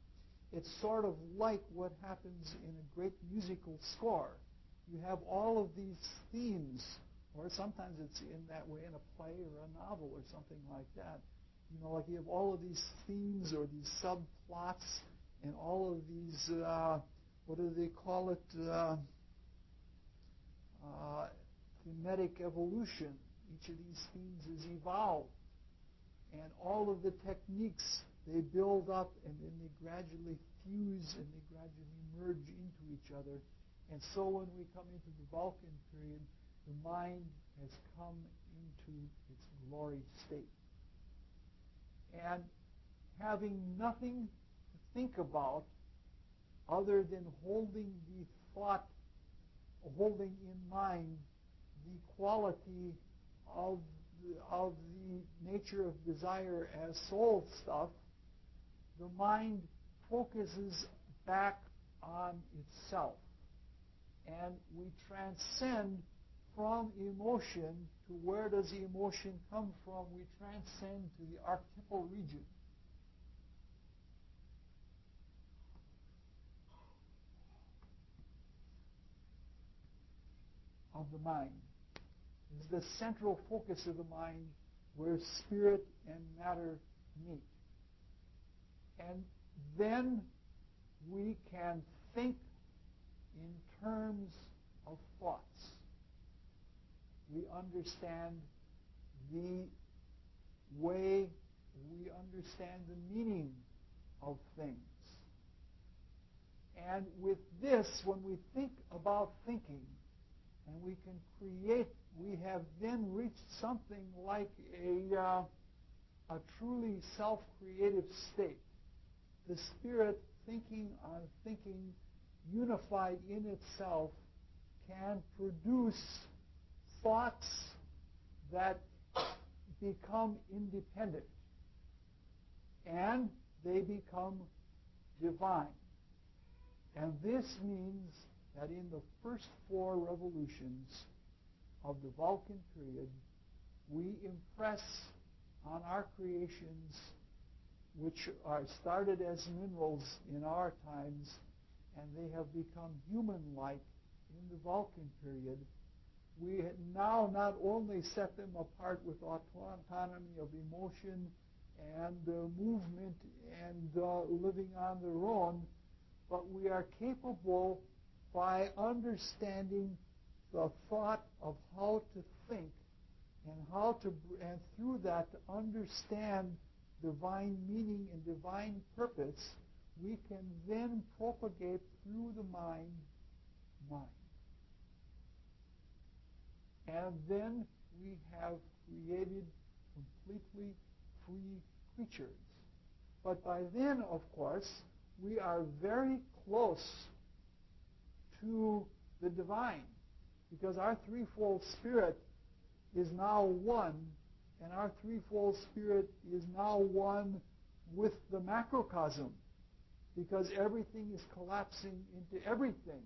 It's sort of like what happens in a great musical score. You have all of these themes, or sometimes it's in that way in a play or a novel or something like that. You know, like you have all of these themes or these subplots and all of these, what do they call it, thematic evolution. Each of these themes is evolved. And all of the techniques, they build up and then they gradually fuse and they gradually merge into each other. And so when we come into the Vulcan period, the mind has come into its glory state. And having nothing to think about other than holding the thought, holding in mind the quality of the nature of desire as soul stuff, the mind focuses back on itself. And we transcend from emotion to where does the emotion come from? We transcend to the archetypal region. Of the mind. This is the central focus of the mind where spirit and matter meet. And then we can think in terms of thoughts. We understand the way we understand the meaning of things. And with this, when we think about thinking, and we can create, we have then reached something like a truly self-creative state. The spirit thinking on thinking, unified in itself, can produce thoughts that become independent. And they become divine. And this means that in the first 4 revolutions of the Vulcan period, we impress on our creations, which are started as minerals in our times, and they have become human-like in the Vulcan period. We now not only set them apart with autonomy of emotion and movement and living on their own, but we are capable, by understanding the thought of how to think and through that to understand divine meaning and divine purpose, we can then propagate through the mind. And then we have created completely free creatures. But by then, of course, we are very close to the divine, because our threefold spirit is now one, and our threefold spirit is now one with the macrocosm, because everything is collapsing into everything.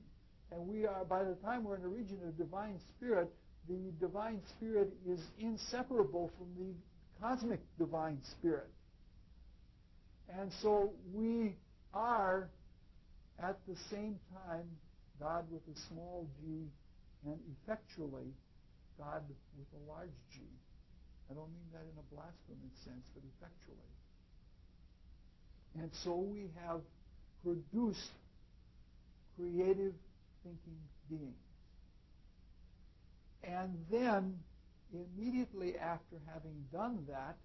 And we are, by the time we're in the region of divine spirit, the divine spirit is inseparable from the cosmic divine spirit. And so we are, at the same time, God with a small g, and effectually God with a large G. I don't mean that in a blasphemous sense, but effectually. And so we have produced creative thinking beings. And then, immediately after having done that,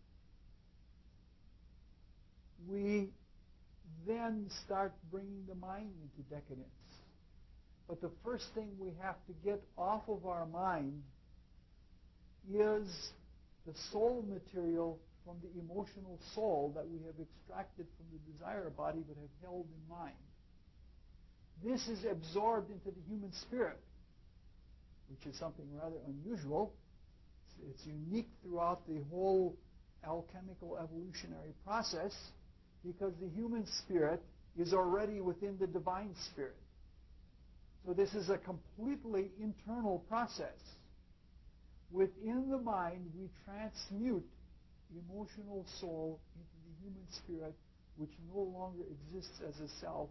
we then start bringing the mind into decadence. But the first thing we have to get off of our mind is the soul material from the emotional soul that we have extracted from the desire body but have held in mind. This is absorbed into the human spirit, which is something rather unusual. It's unique throughout the whole alchemical evolutionary process, because the human spirit is already within the divine spirit. So this is a completely internal process. Within the mind, we transmute emotional soul into the human spirit, which no longer exists as a self,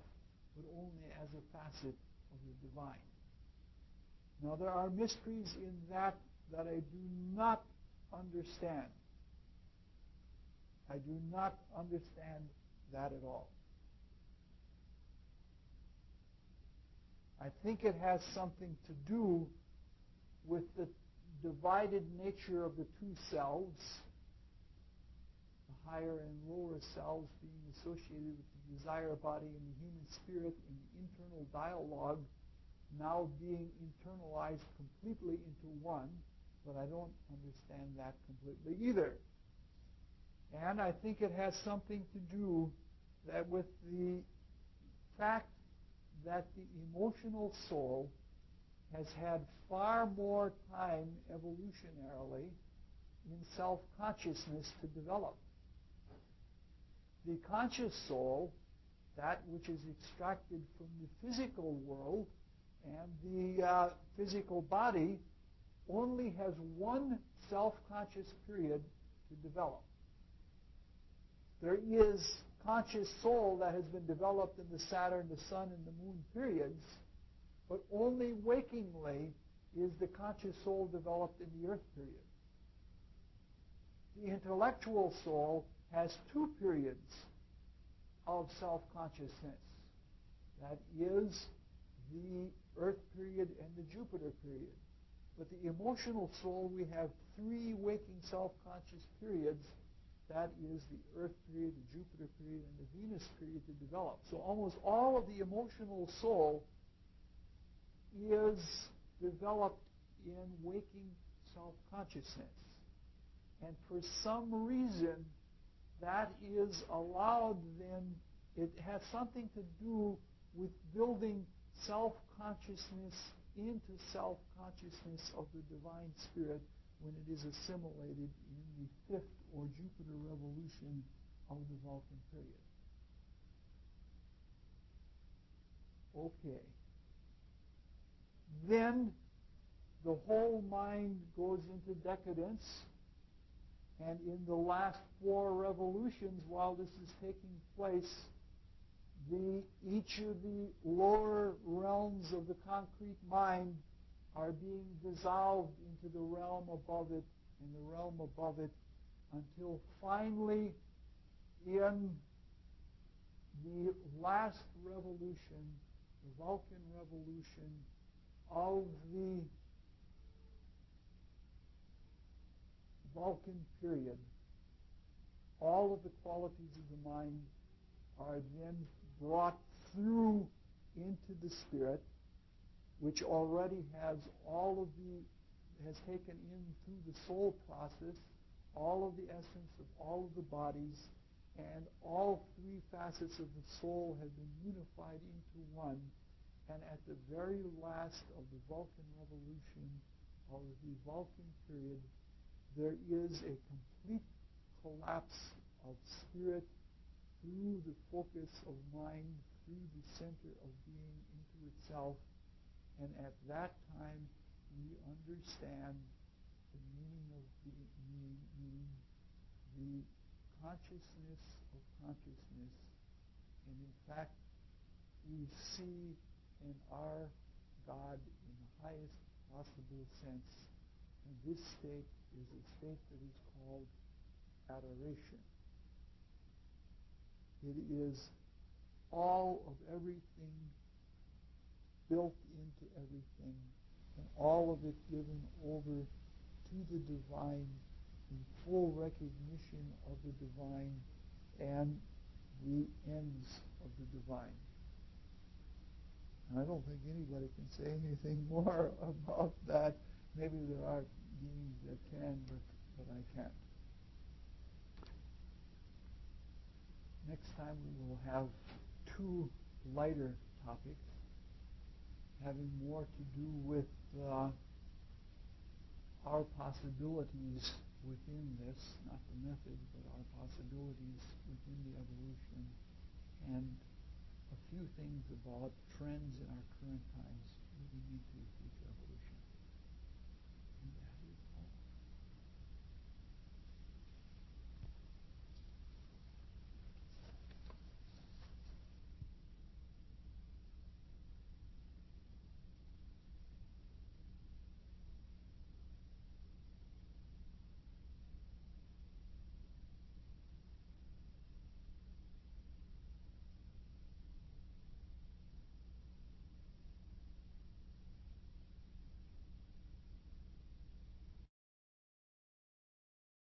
but only as a facet of the divine. Now, there are mysteries in that I do not understand. I do not understand that at all. I think it has something to do with the divided nature of the two selves, the higher and lower selves being associated with the desire body and the human spirit in the internal dialogue, now being internalized completely into one, but I don't understand that completely either. And I think it has something to do that with the fact that the emotional soul has had far more time evolutionarily in self-consciousness to develop. The conscious soul, that which is extracted from the physical world and the physical body, only has one self-conscious period to develop. There is conscious soul that has been developed in the Saturn, the Sun, and the Moon periods, but only wakingly is the conscious soul developed in the Earth period. The intellectual soul has two periods of self-consciousness. That is the Earth period and the Jupiter period. But the emotional soul, we have three waking self-conscious periods. That is the Earth period, the Jupiter period, and the Venus period to develop. So almost all of the emotional soul is developed in waking self-consciousness. And for some reason, that is allowed then, it has something to do with building self-consciousness into self-consciousness of the divine spirit when it is assimilated in the fifth or Jupiter revolution of the Vulcan period. Okay. Then the whole mind goes into decadence, and in the last 4 revolutions, while this is taking place, each of the lower realms of the concrete mind are being dissolved into the realm above it and the realm above it, until finally, in the last revolution, the Vulcan revolution of the Vulcan period, all of the qualities of the mind are then brought through into the spirit, which already has taken in through the soul process all of the essence of all of the bodies, and all 3 facets of the soul have been unified into one. And at the very last of the Vulcan revolution, of the Vulcan period, there is a complete collapse of spirit through the focus of mind, through the center of being into itself. And at that time, we understand the meaning of meaning, the consciousness of consciousness. And in fact, we see in our God in the highest possible sense. And this state is a state that is called adoration. It is all of everything built into everything, and all of it given over to the divine in full recognition of the divine and the ends of the divine. And I don't think anybody can say anything more about that. Maybe there are beings that can, but I can't. Next time we will have 2 lighter topics, having more to do with our possibilities within this, not the method, but our possibilities within the evolution, and a few things about trends in our current times leading into future evolution.